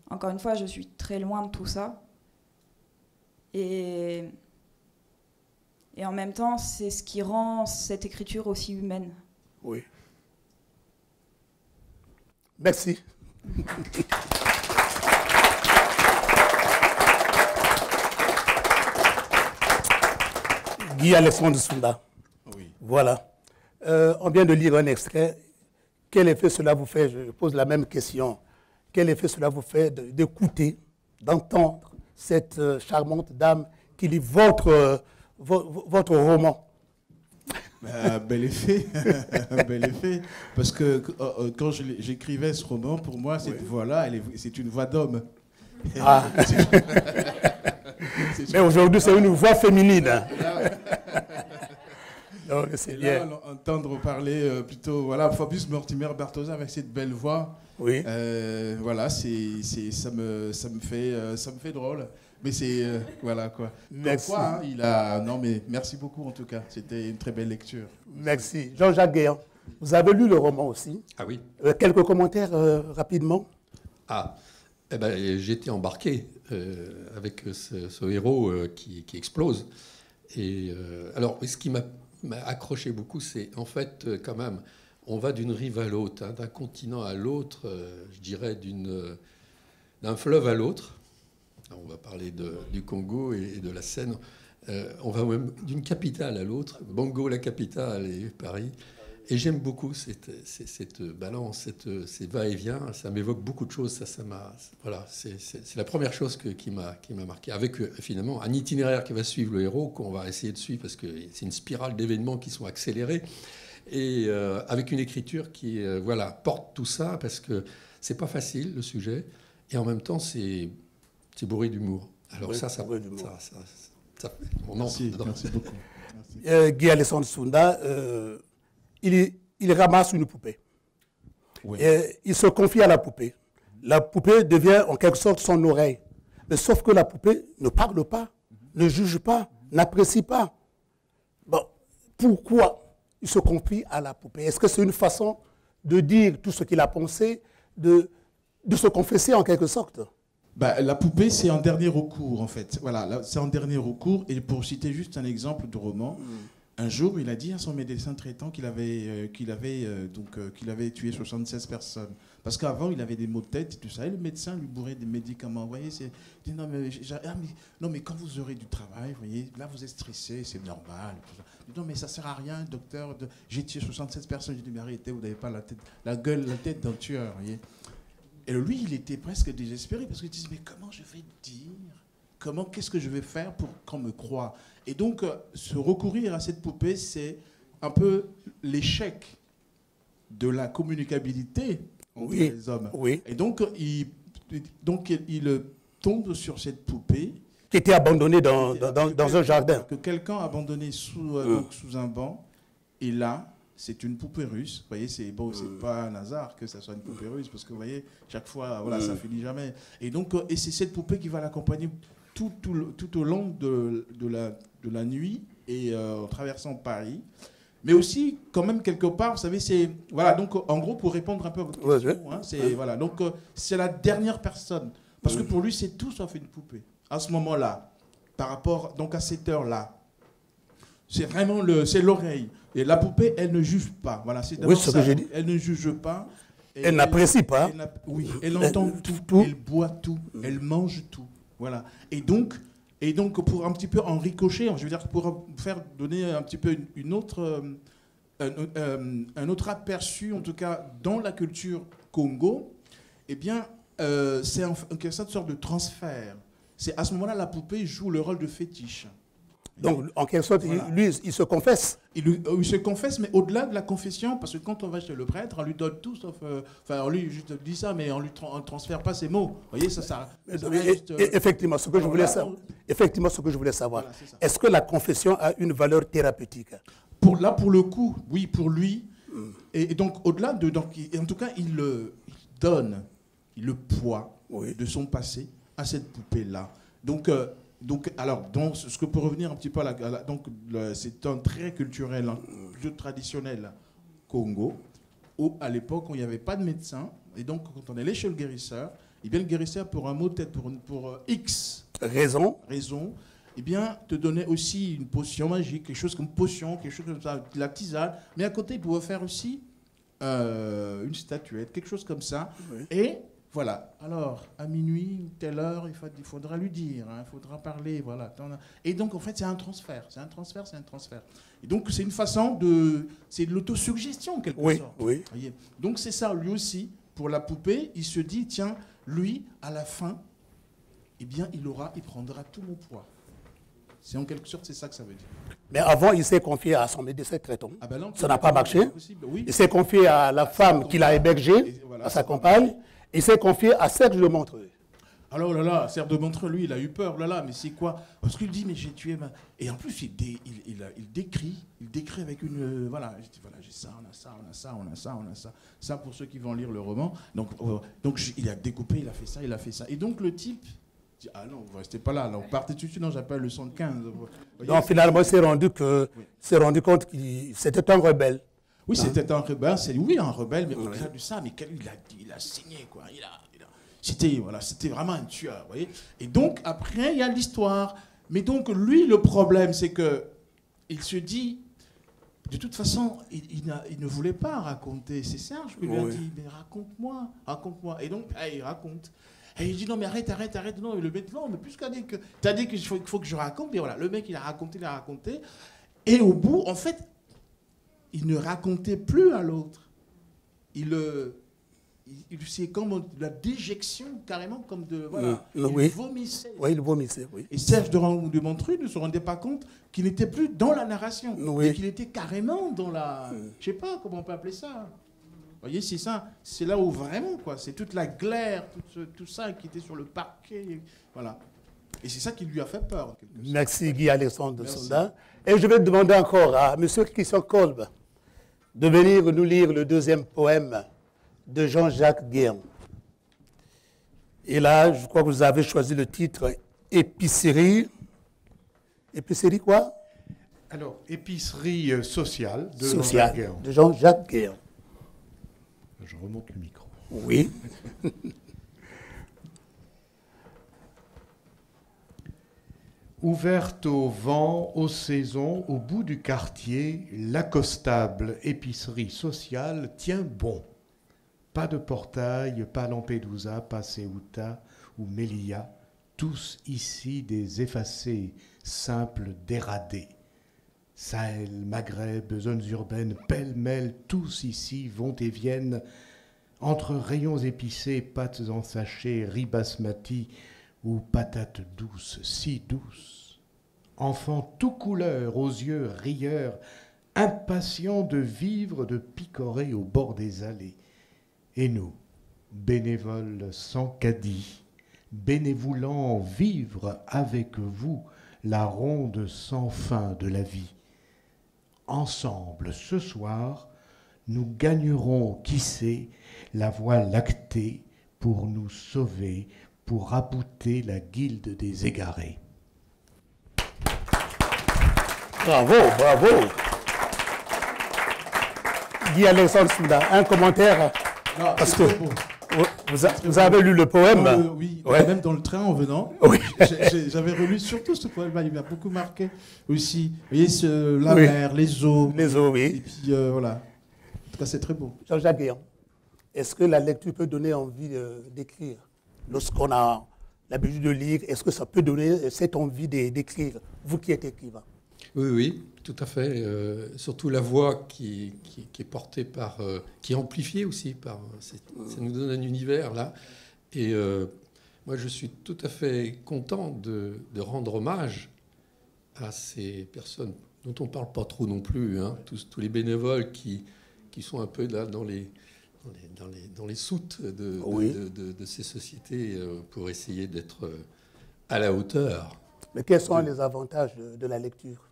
encore une fois, je suis très loin de tout ça. Et en même temps, c'est ce qui rend cette écriture aussi humaine. Oui. Merci. Guy Alexandre Sunda. Oui. Voilà. On vient de lire un extrait. Quel effet cela vous fait? Je pose la même question. Quel effet cela vous fait d'écouter, d'entendre cette charmante dame qui lit votre roman? Bel effet, bel effet. Parce que quand j'écrivais ce roman, pour moi, cette voix-là, c'est une voix d'homme. Ah. Mais aujourd'hui, c'est une voix féminine. c'est bien. Là, entendre parler plutôt, voilà, Fabius Mortimer Bartosa avec cette belle voix. Oui. Voilà, ça me fait drôle. Mais c'est voilà quoi. Merci. Quoi, hein, il a non mais merci beaucoup en tout cas. C'était une très belle lecture. Merci. Jean-Jacques Guéant, vous avez lu le roman aussi. Ah oui. Quelques commentaires rapidement. Ah, eh ben, j'ai été embarqué avec ce héros qui explose. Et alors, ce qui m'a accroché beaucoup, c'est en fait quand même, on va d'une rive à l'autre, hein, d'un continent à l'autre, je dirais d'un fleuve à l'autre. On va parler du Congo et de la Seine. On va même d'une capitale à l'autre, Bongo la capitale et Paris. Et j'aime beaucoup cette balance, ces va-et-vient. Ça m'évoque beaucoup de choses. Voilà, c'est la première chose qui m'a marqué. Avec finalement un itinéraire qui va suivre le héros, qu'on va essayer de suivre parce que c'est une spirale d'événements qui sont accélérés. Et avec une écriture qui porte tout ça parce que c'est pas facile le sujet. Et en même temps, c'est bourré d'humour. Alors oui, on merci beaucoup. Guy Alessandre Sounda, il ramasse une poupée. Oui. Et il se confie à la poupée. La poupée devient en quelque sorte son oreille. Mais sauf que la poupée ne parle pas, ne juge pas, n'apprécie pas. Bon, pourquoi il se confie à la poupée? Est-ce que c'est une façon de dire tout ce qu'il a pensé, de se confesser en quelque sorte? La poupée, c'est un dernier recours, en fait. Voilà, c'est un dernier recours. Et pour citer juste un exemple de roman, un jour, il a dit à son médecin traitant qu'il avait tué 76 personnes. Parce qu'avant, il avait des maux de tête et tout ça. Et le médecin lui bourrait des médicaments. Vous voyez, il dit, non, mais quand vous aurez du travail, vous voyez, là, vous êtes stressé, c'est normal. Tout ça. Il dit, non, mais ça ne sert à rien, docteur. J'ai tué 76 personnes. J'ai dit, mais arrêtez, vous n'avez pas la tête d'un tueur, vous voyez. Et lui, il était presque désespéré parce qu'il disait, mais comment je vais dire? Qu'est-ce que je vais faire pour qu'on me croie? Et donc, se recourir à cette poupée, c'est un peu l'échec de la communicabilité entre les hommes. Oui. Et donc, il tombe sur cette poupée. Qui était abandonnée dans un jardin. Que quelqu'un a abandonné sous un banc. Et là, c'est une poupée russe. Vous voyez, c'est pas un hasard que ça soit une poupée russe, parce que vous voyez, chaque fois, voilà, ça finit jamais. Et donc, et c'est cette poupée qui va l'accompagner tout au long de la nuit et en traversant Paris. Mais aussi, quand même, quelque part, vous savez, c'est... Voilà, donc, en gros, pour répondre un peu à votre question, hein, voilà, donc, c'est la dernière personne. Parce que pour lui, c'est tout sauf une poupée. À ce moment-là, par rapport donc, à cette heure-là, c'est vraiment c'est l'oreille. Et la poupée, elle ne juge pas. Voilà, c'est oui, ce que j'ai dit. Elle ne juge pas. Elle n'apprécie pas. Oui, elle entend tout, elle boit tout, elle mange tout. Voilà. Et donc, pour un petit peu en ricocher, je veux dire, pour faire donner un petit peu un autre aperçu, en tout cas, dans la culture Congo, eh bien, c'est une sorte de transfert. C'est à ce moment-là, la poupée joue le rôle de fétiche. Donc, en quelque sorte, voilà. Lui, il se confesse. Il se confesse, mais au-delà de la confession, parce que quand on va chez le prêtre, on lui donne tout, sauf... on lui juste dit ça, mais on ne lui transfère pas ses mots. Vous voyez, ça reste, effectivement, ce que je voulais savoir. Effectivement, ce que je voulais savoir. Voilà, est-ce que la confession a une valeur thérapeutique? Pour le coup, oui, pour lui. Et donc, au-delà de... Donc, en tout cas, il donne le poids de son passé à cette poupée-là. Donc, alors, ce que pour revenir un petit peu c'est un trait culturel, un jeu traditionnel Congo, où à l'époque, il n'y avait pas de médecin. Et donc, quand on allait chez le guérisseur, eh bien, le guérisseur, pour un mot de tête, pour X raison, eh bien, te donnait aussi une potion magique, quelque chose comme potion, quelque chose comme ça, la tisane. Mais à côté, il pouvait faire aussi une statuette, quelque chose comme ça. Oui. Et... voilà. Alors, à minuit, telle heure, il faudra lui dire, il faudra parler, voilà. Et donc, en fait, c'est un transfert. Et donc, c'est une façon c'est de l'autosuggestion, quelque sorte. Oui. Voyez. Donc, c'est ça, lui aussi, pour la poupée, il se dit, tiens, lui, à la fin, eh bien, il prendra tout mon poids. C'est en quelque sorte, c'est ça que ça veut dire. Mais avant, il s'est confié à son médecin traitant. Ah ben non, ça n'a pas marché. Oui. Il s'est confié à la femme qu'il a hébergée, à sa compagne. Il s'est confié à Serge de Montreuil. Alors là, Serre de Montreux, lui, il a eu peur. Là, mais c'est quoi? Parce qu'il dit, mais j'ai tué ma... Et en plus, il décrit avec une... voilà, j'ai ça, on a ça, on a ça, on a ça, on a ça. Ça, pour ceux qui vont lire le roman. Donc il a découpé, il a fait ça, il a fait ça. Et donc, le type dit, ah non, vous restez pas là. Alors, partez tout de suite, non, j'appelle le 115. Donc, finalement, il s'est rendu compte que c'était un rebelle. Oui, c'était un rebelle. Oui, un rebelle, mais au-delà de ça, mais il a saigné, quoi. C'était vraiment un tueur, vous voyez. Et donc, après, il y a l'histoire. Mais donc, lui, le problème, c'est que il se dit, de toute façon, il ne voulait pas raconter. C'est Serge qui lui a dit, mais raconte-moi. Et donc, il raconte. Et il dit, non, mais arrête. Non, et le mec, non, mais plus qu'à dire que... Tu as dit qu'il faut que je raconte. Mais voilà, le mec, il a raconté. Et au bout, en fait, il ne racontait plus à l'autre. C'est comme la déjection, carrément, comme de... Voilà, il vomissait. Oui, il vomissait, oui. Et Serge de Montreux ne se rendait pas compte qu'il n'était plus dans la narration, et qu'il était carrément dans la... Je ne sais pas comment on peut appeler ça. Vous voyez, c'est ça. C'est là où vraiment, quoi, c'est toute la glaire, tout ça qui était sur le parquet. Voilà. Et c'est ça qui lui a fait peur. Merci Guy-Alexandre de Sonda. Et je vais demander encore à M. Christian Kolb de venir nous lire le deuxième poème de Jean-Jacques Guéant. Et là, je crois que vous avez choisi le titre Épicerie. Épicerie quoi? Alors, Épicerie sociale de Jean-Jacques Guéant. De Jean-Jacques Guéant. Je remonte le micro. Oui. Ouverte au vent, aux saisons, au bout du quartier, l'accostable épicerie sociale tient bon. Pas de portail, pas Lampedusa, pas Ceuta ou Melilla, tous ici des effacés, simples déradés. Sahel, Maghreb, zones urbaines, pêle-mêle, tous ici vont et viennent, entre rayons épicés, pâtes en sachet, riz basmati ou patates douces, si douces. Enfants tout couleur, aux yeux rieurs, impatients de vivre, de picorer au bord des allées. Et nous, bénévoles sans caddie, bénévoulant vivre avec vous la ronde sans fin de la vie. Ensemble, ce soir, nous gagnerons, qui sait, la voie lactée pour nous sauver, pour rabouter la guilde des égarés. Bravo. Guy-Alexandre Sonda, un commentaire? Non, parce que vous avez lu le poème? Oui, même dans le train en venant. Oui. J'avais relu surtout ce poème, il m'a beaucoup marqué aussi. Vous voyez, la mer, les eaux. Les eaux, oui. Et puis voilà. En tout cas, c'est très beau. Jean-Jacques Guéant, est-ce que la lecture peut donner envie d'écrire? Lorsqu'on a l'habitude de lire, est-ce que ça peut donner cette envie d'écrire, vous qui êtes écrivain? Oui, tout à fait. Surtout la voix qui est portée par... qui est amplifiée aussi par... ça nous donne un univers, là. Et moi, je suis tout à fait content de rendre hommage à ces personnes dont on ne parle pas trop non plus, hein, tous les bénévoles qui sont un peu là dans les soutes de ces sociétés pour essayer d'être à la hauteur. Mais quels sont les avantages de la lecture?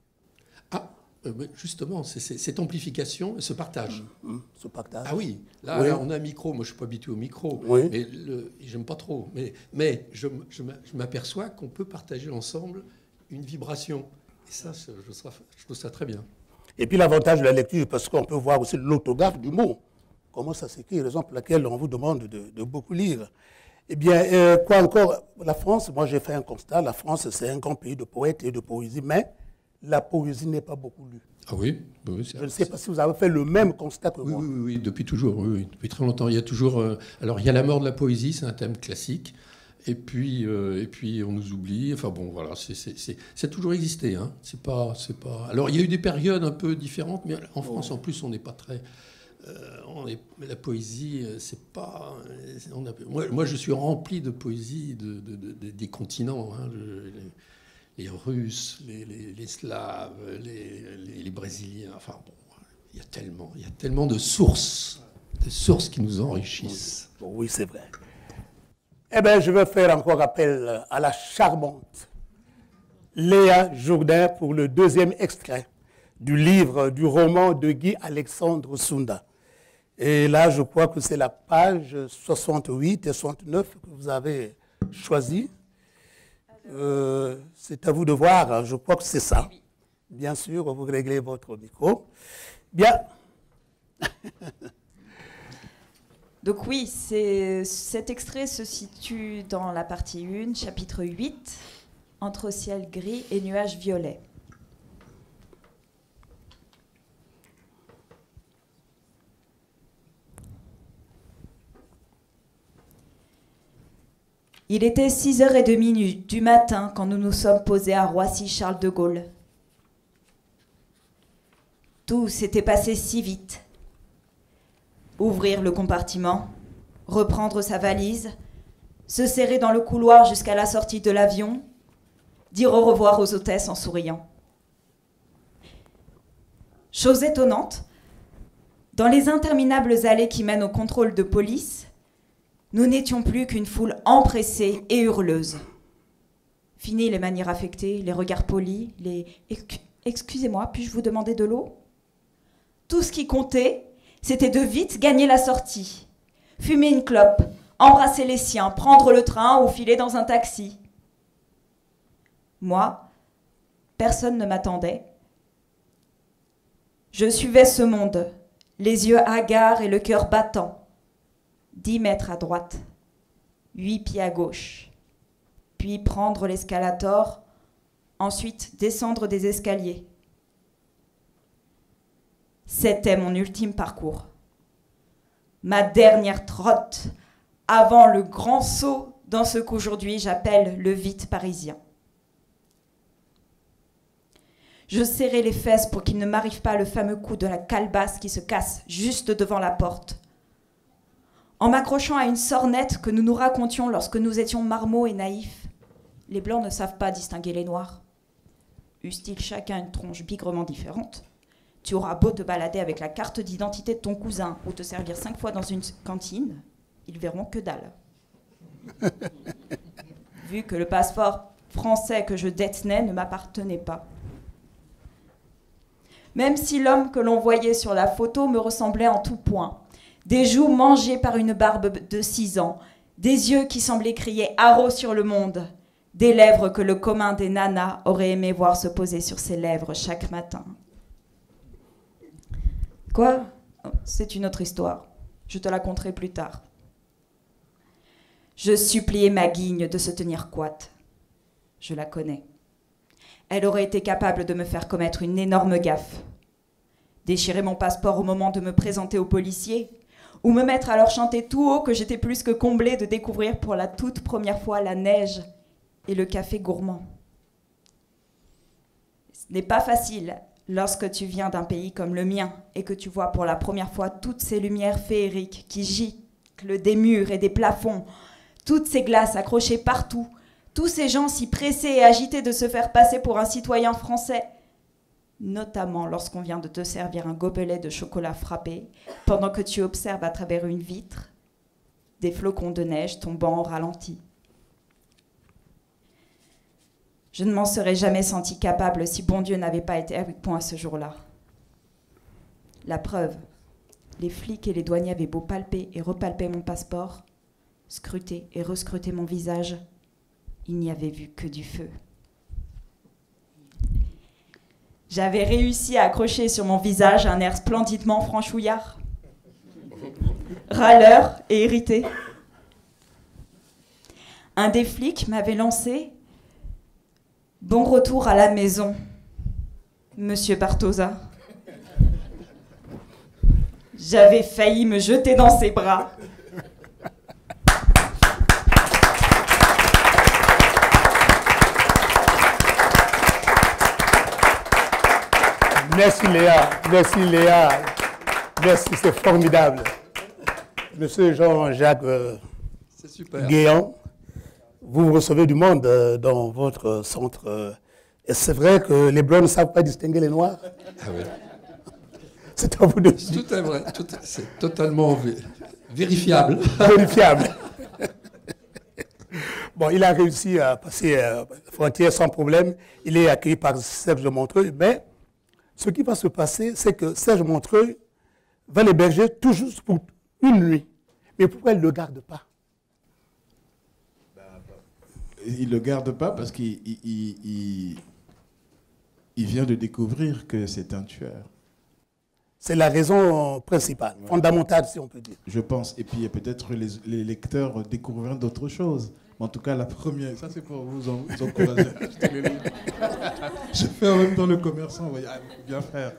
Justement, c'est cette amplification et ce partage. Ce partage. Ah oui, là, on a un micro. Moi, je ne suis pas habitué au micro. Oui. Mais j'aime pas trop. Mais je m'aperçois qu'on peut partager ensemble une vibration. Et ça, je trouve ça très bien. Et puis l'avantage de la lecture, parce qu'on peut voir aussi l'orthographe du mot. Comment ça s'écrit, raison pour laquelle on vous demande de beaucoup lire. Eh bien, quoi encore? La France, moi j'ai fait un constat. La France, c'est un grand pays de poètes et de poésie, mais la poésie n'est pas beaucoup lue. Ah oui, je ne sais pas si vous avez fait le même constat que moi. Oui, depuis toujours, oui, depuis très longtemps. Il y a toujours... alors, il y a la mort de la poésie, c'est un thème classique. Et puis on nous oublie. Enfin bon, voilà, c'est toujours existé. Hein. C'est pas... Alors, il y a eu des périodes un peu différentes, mais en France, en plus, on n'est pas très... la poésie, c'est pas... Moi, je suis rempli de poésie des continents, hein, les Russes, les Slaves, les Brésiliens. Enfin bon, il y a tellement de sources qui nous enrichissent. Oui, c'est vrai. Eh bien, je vais faire encore appel à la charmante Léa Jourdain pour le deuxième extrait du livre, du roman de Guy Alexandre Sounda. Et là, je crois que c'est la page 68 et 69 que vous avez choisi. C'est à vous de voir, je crois que c'est ça. Bien sûr, vous réglez votre micro. Bien. Donc oui, cet extrait se situe dans la partie 1, chapitre 8, entre ciel gris et nuages violets. Il était 6h30 du matin quand nous nous sommes posés à Roissy-Charles de Gaulle. Tout s'était passé si vite. Ouvrir le compartiment, reprendre sa valise, se serrer dans le couloir jusqu'à la sortie de l'avion, dire au revoir aux hôtesses en souriant. Chose étonnante, dans les interminables allées qui mènent au contrôle de police, nous n'étions plus qu'une foule empressée et hurleuse. Fini les manières affectées, les regards polis, les « Excusez-moi, puis-je vous demander de l'eau ?» Tout ce qui comptait, c'était de vite gagner la sortie. Fumer une clope, embrasser les siens, prendre le train ou filer dans un taxi. Moi, personne ne m'attendait. Je suivais ce monde, les yeux hagards et le cœur battant. 10 mètres à droite, 8 pieds à gauche, puis prendre l'escalator, ensuite descendre des escaliers. C'était mon ultime parcours. Ma dernière trotte avant le grand saut dans ce qu'aujourd'hui j'appelle le vide parisien. Je serrais les fesses pour qu'il ne m'arrive pas le fameux coup de la calebasse qui se casse juste devant la porte. En m'accrochant à une sornette que nous nous racontions lorsque nous étions marmots et naïfs, les blancs ne savent pas distinguer les noirs. Eussent-ils chacun une tronche bigrement différente, tu auras beau te balader avec la carte d'identité de ton cousin ou te servir 5 fois dans une cantine, ils verront que dalle. Vu que le passeport français que je détenais ne m'appartenait pas. Même si l'homme que l'on voyait sur la photo me ressemblait en tout point, des joues mangées par une barbe de 6 ans, des yeux qui semblaient crier « haro sur le monde », des lèvres que le commun des nanas aurait aimé voir se poser sur ses lèvres chaque matin. Quoi ? C'est une autre histoire. Je te la conterai plus tard. Je suppliais ma guigne de se tenir coite. Je la connais. Elle aurait été capable de me faire commettre une énorme gaffe. Déchirer mon passeport au moment de me présenter aux policiers, ou me mettre à leur chanter tout haut que j'étais plus que comblée de découvrir pour la toute première fois la neige et le café gourmand. Ce n'est pas facile lorsque tu viens d'un pays comme le mien et que tu vois pour la première fois toutes ces lumières féeriques qui giclent des murs et des plafonds, toutes ces glaces accrochées partout, tous ces gens si pressés et agités de se faire passer pour un citoyen français, notamment lorsqu'on vient de te servir un gobelet de chocolat frappé, pendant que tu observes à travers une vitre des flocons de neige tombant au ralenti. Je ne m'en serais jamais sentie capable si bon Dieu n'avait pas été avec moi ce jour-là. La preuve, les flics et les douaniers avaient beau palper et repalper mon passeport, scruter et rescruter mon visage, ils n'y avaient vu que du feu. J'avais réussi à accrocher sur mon visage un air splendidement franchouillard, râleur et irrité. Un des flics m'avait lancé « Bon retour à la maison, Monsieur Bartosa ». J'avais failli me jeter dans ses bras. Merci Léa, merci, c'est formidable. Monsieur Jean-Jacques Guéant, vous recevez du monde dans votre centre. Et c'est vrai que les Blancs ne savent pas distinguer les Noirs. Ah oui. C'est à vous de dire. Tout est vrai, c'est totalement vérifiable. Vérifiable. Bon, il a réussi à passer la frontière sans problème. Il est accueilli par Serge de Montreuil. Mais ce qui va se passer, c'est que Serge Montreuil va l'héberger tout juste pour une nuit. Mais pourquoi il ne le garde pas? Il ne le garde pas parce qu'il vient de découvrir que c'est un tueur. C'est la raison principale, fondamentale, si on peut dire. Je pense. Et puis peut-être les lecteurs découvriront d'autres choses. En tout cas, la première, ça c'est pour vous encourager. Je fais en même temps le commerçant, vous voyez, bien faire.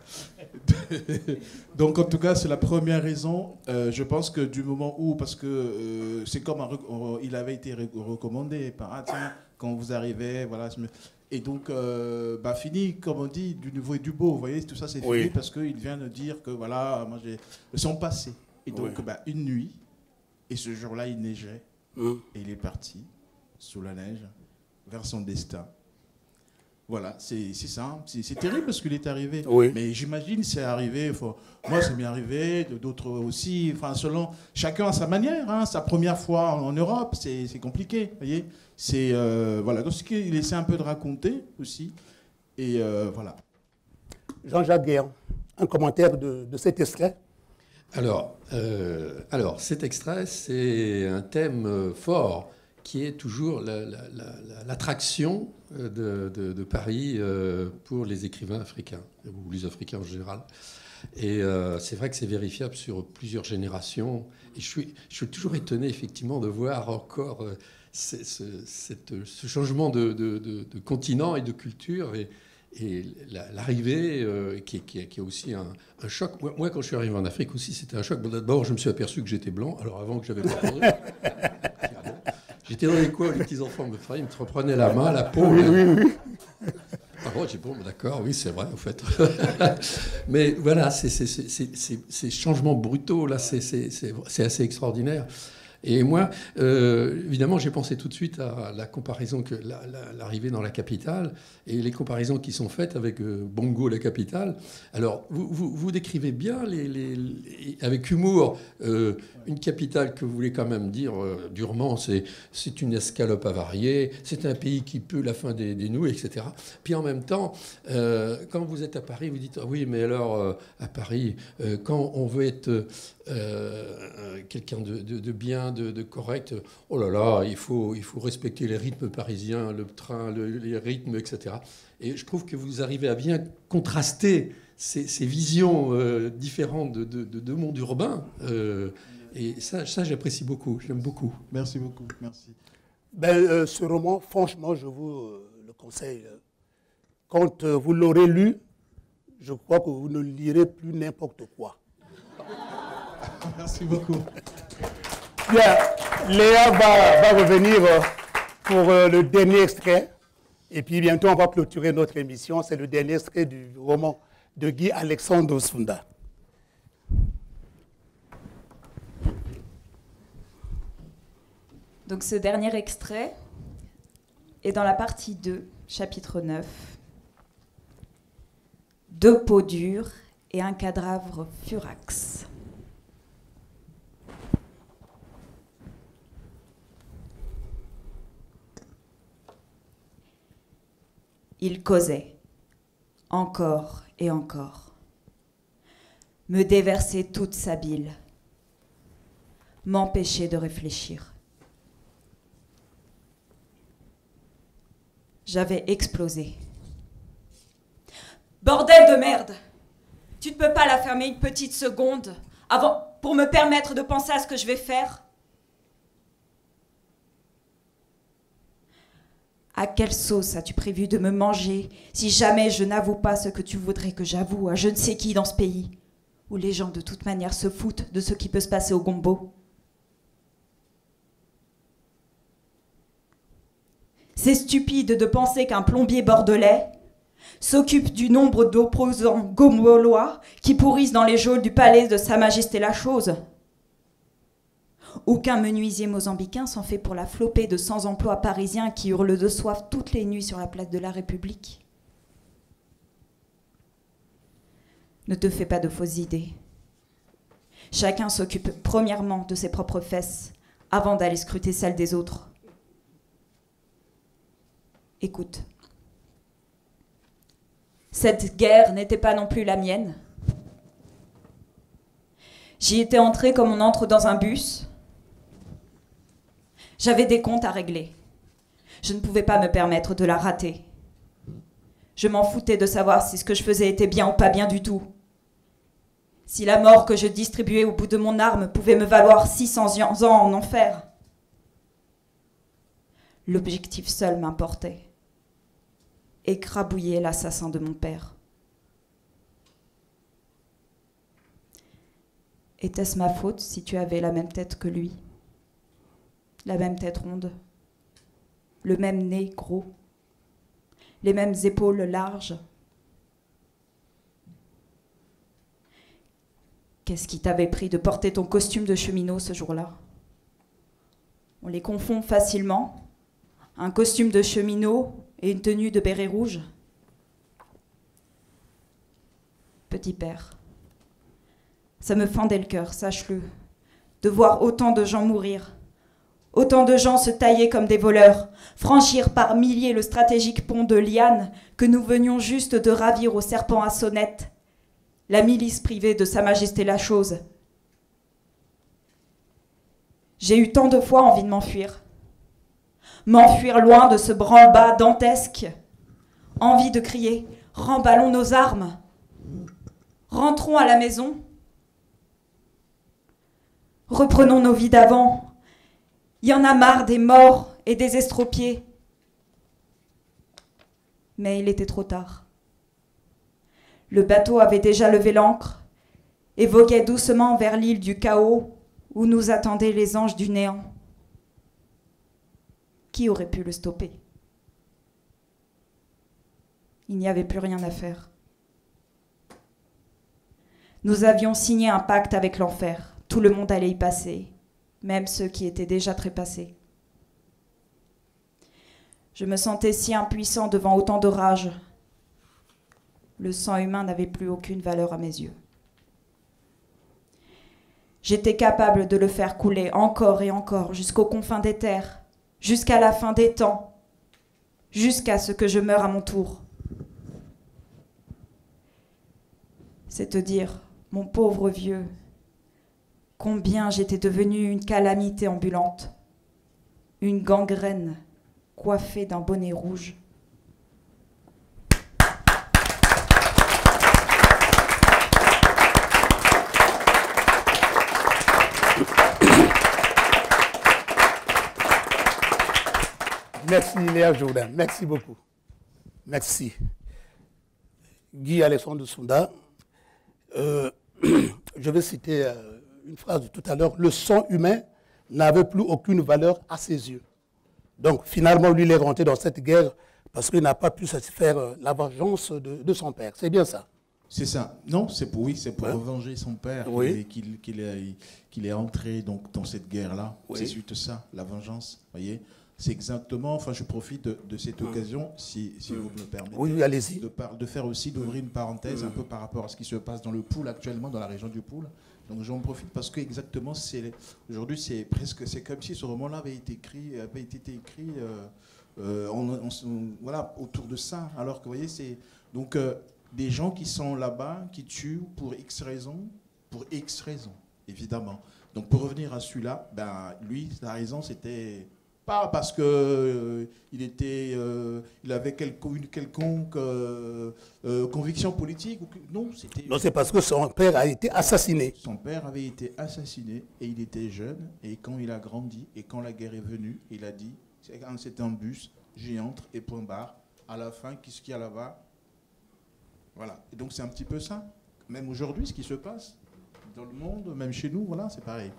Donc en tout cas, c'est la première raison. Je pense que du moment où, parce que c'est comme il avait été recommandé par tiens, quand vous arrivez, voilà. Et donc, fini, comme on dit, du nouveau et du beau. Vous voyez, tout ça c'est fini parce qu'il vient de dire que voilà, moi j'ai son passé. Et donc, une nuit, et ce jour-là, il neigeait. Et il est parti, sous la neige, vers son destin. Voilà, c'est ça. C'est terrible parce qu'il est arrivé. Mais j'imagine c'est arrivé. Moi, ça m'est arrivé, d'autres aussi. Enfin, selon chacun à sa manière. Hein, sa première fois en Europe, c'est compliqué. Vous voyez, c'est voilà. Donc, il essaie un peu de raconter aussi. Et voilà. Jean-Jacques Guéant, un commentaire de cet extrait. Alors, cet extrait, c'est un thème fort qui est toujours l'attraction de Paris pour les écrivains africains, ou les Africains en général. Et c'est vrai que c'est vérifiable sur plusieurs générations. Et je suis toujours étonné, effectivement, de voir encore ce changement de continent et de culture. Et l'arrivée, qui est aussi un choc. Moi, quand je suis arrivé en Afrique aussi, c'était un choc. D'abord, je me suis aperçu que j'étais blanc, alors avant que j'avais pas compris. J'étais dans les coins, les petits-enfants me prenaient la main, la peau. Oui. Alors, j'ai dit, bon, d'accord, oui, c'est vrai, en fait. Mais voilà, ces changements brutaux, là, c'est assez extraordinaire. Et moi, évidemment, j'ai pensé tout de suite à la comparaison, l'arrivée dans la capitale et les comparaisons qui sont faites avec Bongo, la capitale. Alors, vous décrivez bien, avec humour, une capitale que vous voulez quand même dire durement, c'est une escalope avariée, c'est un pays qui pue la fin des nouilles, etc. Puis en même temps, quand vous êtes à Paris, vous dites, oui, mais alors, à Paris, quand on veut être quelqu'un de bien, de correct, oh là là, il faut respecter les rythmes parisiens, le train, les rythmes, etc. Et je trouve que vous arrivez à bien contraster ces visions différentes de monde urbain. Et ça j'apprécie beaucoup, j'aime beaucoup. Merci beaucoup, merci. Ce roman, franchement, je vous le conseille. Quand vous l'aurez lu, je crois que vous ne lirez plus n'importe quoi. Merci beaucoup. Bien, Léa va revenir pour le dernier extrait. Et puis bientôt, on va clôturer notre émission. C'est le dernier extrait du roman de Guy Alexandre Sunda. Donc ce dernier extrait est dans la partie 2, chapitre 9. 2 peaux dures et un cadavre furax. Il causait, encore et encore, me déversait toute sa bile, m'empêchait de réfléchir. J'avais explosé. Bordel de merde! Tu ne peux pas la fermer une petite seconde avant pour me permettre de penser à ce que je vais faire? À quelle sauce as-tu prévu de me manger si jamais je n'avoue pas ce que tu voudrais que j'avoue à je ne sais qui dans ce pays, où les gens de toute manière se foutent de ce qui peut se passer au Gombo? C'est stupide de penser qu'un plombier bordelais s'occupe du nombre d'opposants gaulois qui pourrissent dans les geôles du palais de Sa Majesté la Chose. Aucun menuisier mozambicain s'en fait pour la flopée de sans-emploi parisiens qui hurlent de soif toutes les nuits sur la place de la République. Ne te fais pas de fausses idées. Chacun s'occupe premièrement de ses propres fesses avant d'aller scruter celles des autres. Écoute. Cette guerre n'était pas non plus la mienne. J'y étais entrée comme on entre dans un bus. J'avais des comptes à régler. Je ne pouvais pas me permettre de la rater. Je m'en foutais de savoir si ce que je faisais était bien ou pas bien du tout. Si la mort que je distribuais au bout de mon arme pouvait me valoir 600 ans en enfer. L'objectif seul m'importait. Écrabouiller l'assassin de mon père. Était-ce ma faute si tu avais la même tête que lui? La même tête ronde, le même nez gros, les mêmes épaules larges? Qu'est-ce qui t'avait pris de porter ton costume de cheminot ce jour-là? On les confond facilement, un costume de cheminot et une tenue de béret rouge. Petit père, ça me fendait le cœur, sache-le, de voir autant de gens mourir, autant de gens se tailler comme des voleurs, franchir par milliers le stratégique pont de lianes que nous venions juste de ravir au serpent à sonnette, la milice privée de Sa Majesté la Chose. J'ai eu tant de fois envie de m'enfuir loin de ce branle-bas dantesque, envie de crier « Remballons nos armes, rentrons à la maison ». Reprenons nos vies d'avant. Il y en a marre des morts et des estropiés. Mais il était trop tard. Le bateau avait déjà levé l'ancre et voguait doucement vers l'île du chaos où nous attendaient les anges du néant. Qui aurait pu le stopper? Il n'y avait plus rien à faire. Nous avions signé un pacte avec l'enfer. Tout le monde allait y passer, même ceux qui étaient déjà trépassés. Je me sentais si impuissant devant autant de rage. Le sang humain n'avait plus aucune valeur à mes yeux. J'étais capable de le faire couler encore et encore jusqu'aux confins des terres, jusqu'à la fin des temps, jusqu'à ce que je meure à mon tour. C'est te dire, mon pauvre vieux, combien j'étais devenue une calamité ambulante, une gangrène coiffée d'un bonnet rouge. Merci Léa Jourdain, merci beaucoup. Merci. Guy Alexandre Sounda, je vais citer une phrase de tout à l'heure, le sang humain n'avait plus aucune valeur à ses yeux. Donc finalement, lui, il est rentré dans cette guerre parce qu'il n'a pas pu satisfaire la vengeance de son père. C'est bien ça? C'est ça. Non, c'est pour revenger son père et qu'il est entré donc, dans cette guerre-là. Oui. C'est suite à ça, la vengeance, voyez. C'est exactement, enfin je profite de cette occasion, si vous me le permettez, oui, allez-y. De faire aussi, d'ouvrir une parenthèse un peu par rapport à ce qui se passe dans le Poul actuellement, dans la région du Poul. Donc j'en profite parce que exactement, aujourd'hui c'est comme si ce roman-là avait été écrit voilà, autour de ça. Alors que vous voyez, c'est donc des gens qui sont là-bas, qui tuent pour X raisons, évidemment. Donc pour revenir à celui-là, ben, lui, la raison c'était... Pas parce qu'il il avait une quelconque conviction politique. Non, c'est parce que son père a été assassiné. Son père avait été assassiné et il était jeune. Et quand il a grandi et quand la guerre est venue, il a dit, c'est un bus, j'y entre et point barre. À la fin, qu'est-ce qu'il y a là-bas? Voilà. Et donc c'est un petit peu ça. Même aujourd'hui, ce qui se passe dans le monde, même chez nous, voilà, c'est pareil.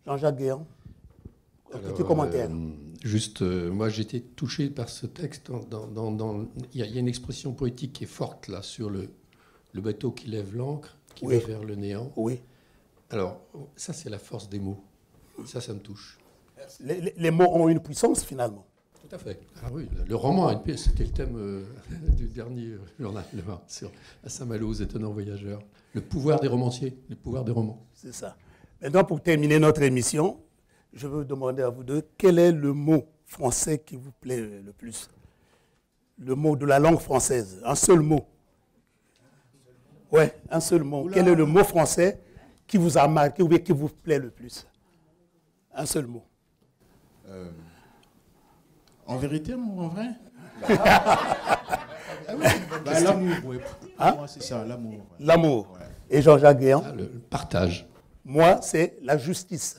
Jean-Jacques Guéant. Petit commentaire. Juste, moi j'étais touché par ce texte. Il y a une expression poétique qui est forte là sur le bateau qui lève l'ancre, qui va vers le néant. Oui. Alors, ça c'est la force des mots. Ça me touche. Les mots ont une puissance finalement. Tout à fait. Ah oui, le roman a une pièce. C'était le thème du dernier journal sur Saint-Malo, aux étonnants voyageurs. Le pouvoir des romanciers, le pouvoir des romans. C'est ça. Maintenant, pour terminer notre émission, je veux demander à vous deux, quel est le mot français qui vous plaît le plus? Le mot de la langue française, un seul mot. Ouais, un seul mot. Oula. Quel est le mot français qui vous a marqué ou qui vous plaît le plus? Un seul mot. En vérité, en vrai l'amour, oui. Moi, c'est ça, l'amour. Ouais. L'amour. Ouais. Et Jean-Jacques Guéant? Le partage. Moi, c'est la justice.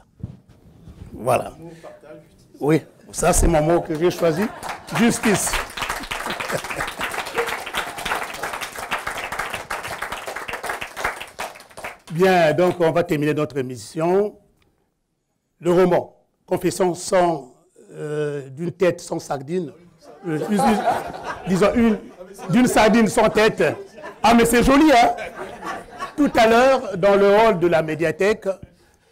Voilà. L'amour, partage, justice. Oui, ça, c'est mon mot que j'ai choisi. Justice. Bien, donc on va terminer notre émission. Le roman, Confession d'une tête sans sardine. Disons d'une sardine sans tête. Ah, mais c'est joli, hein? Tout à l'heure, dans le hall de la médiathèque,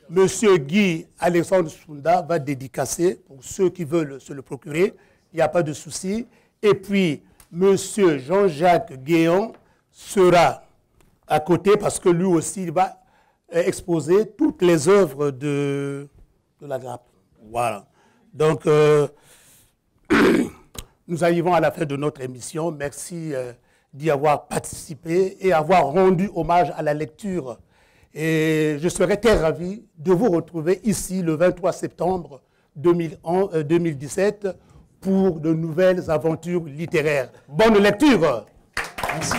M. Guy Alexandre Sounda va dédicacer pour ceux qui veulent se le procurer. Il n'y a pas de souci. Et puis, M. Jean-Jacques Guéant sera à côté parce que lui aussi, il va exposer toutes les œuvres de la grappe. Voilà. Donc, nous arrivons à la fin de notre émission. Merci d'y avoir participé et avoir rendu hommage à la lecture. Et je serais très ravi de vous retrouver ici le 23 septembre 2017 pour de nouvelles aventures littéraires. Bonne lecture! Merci.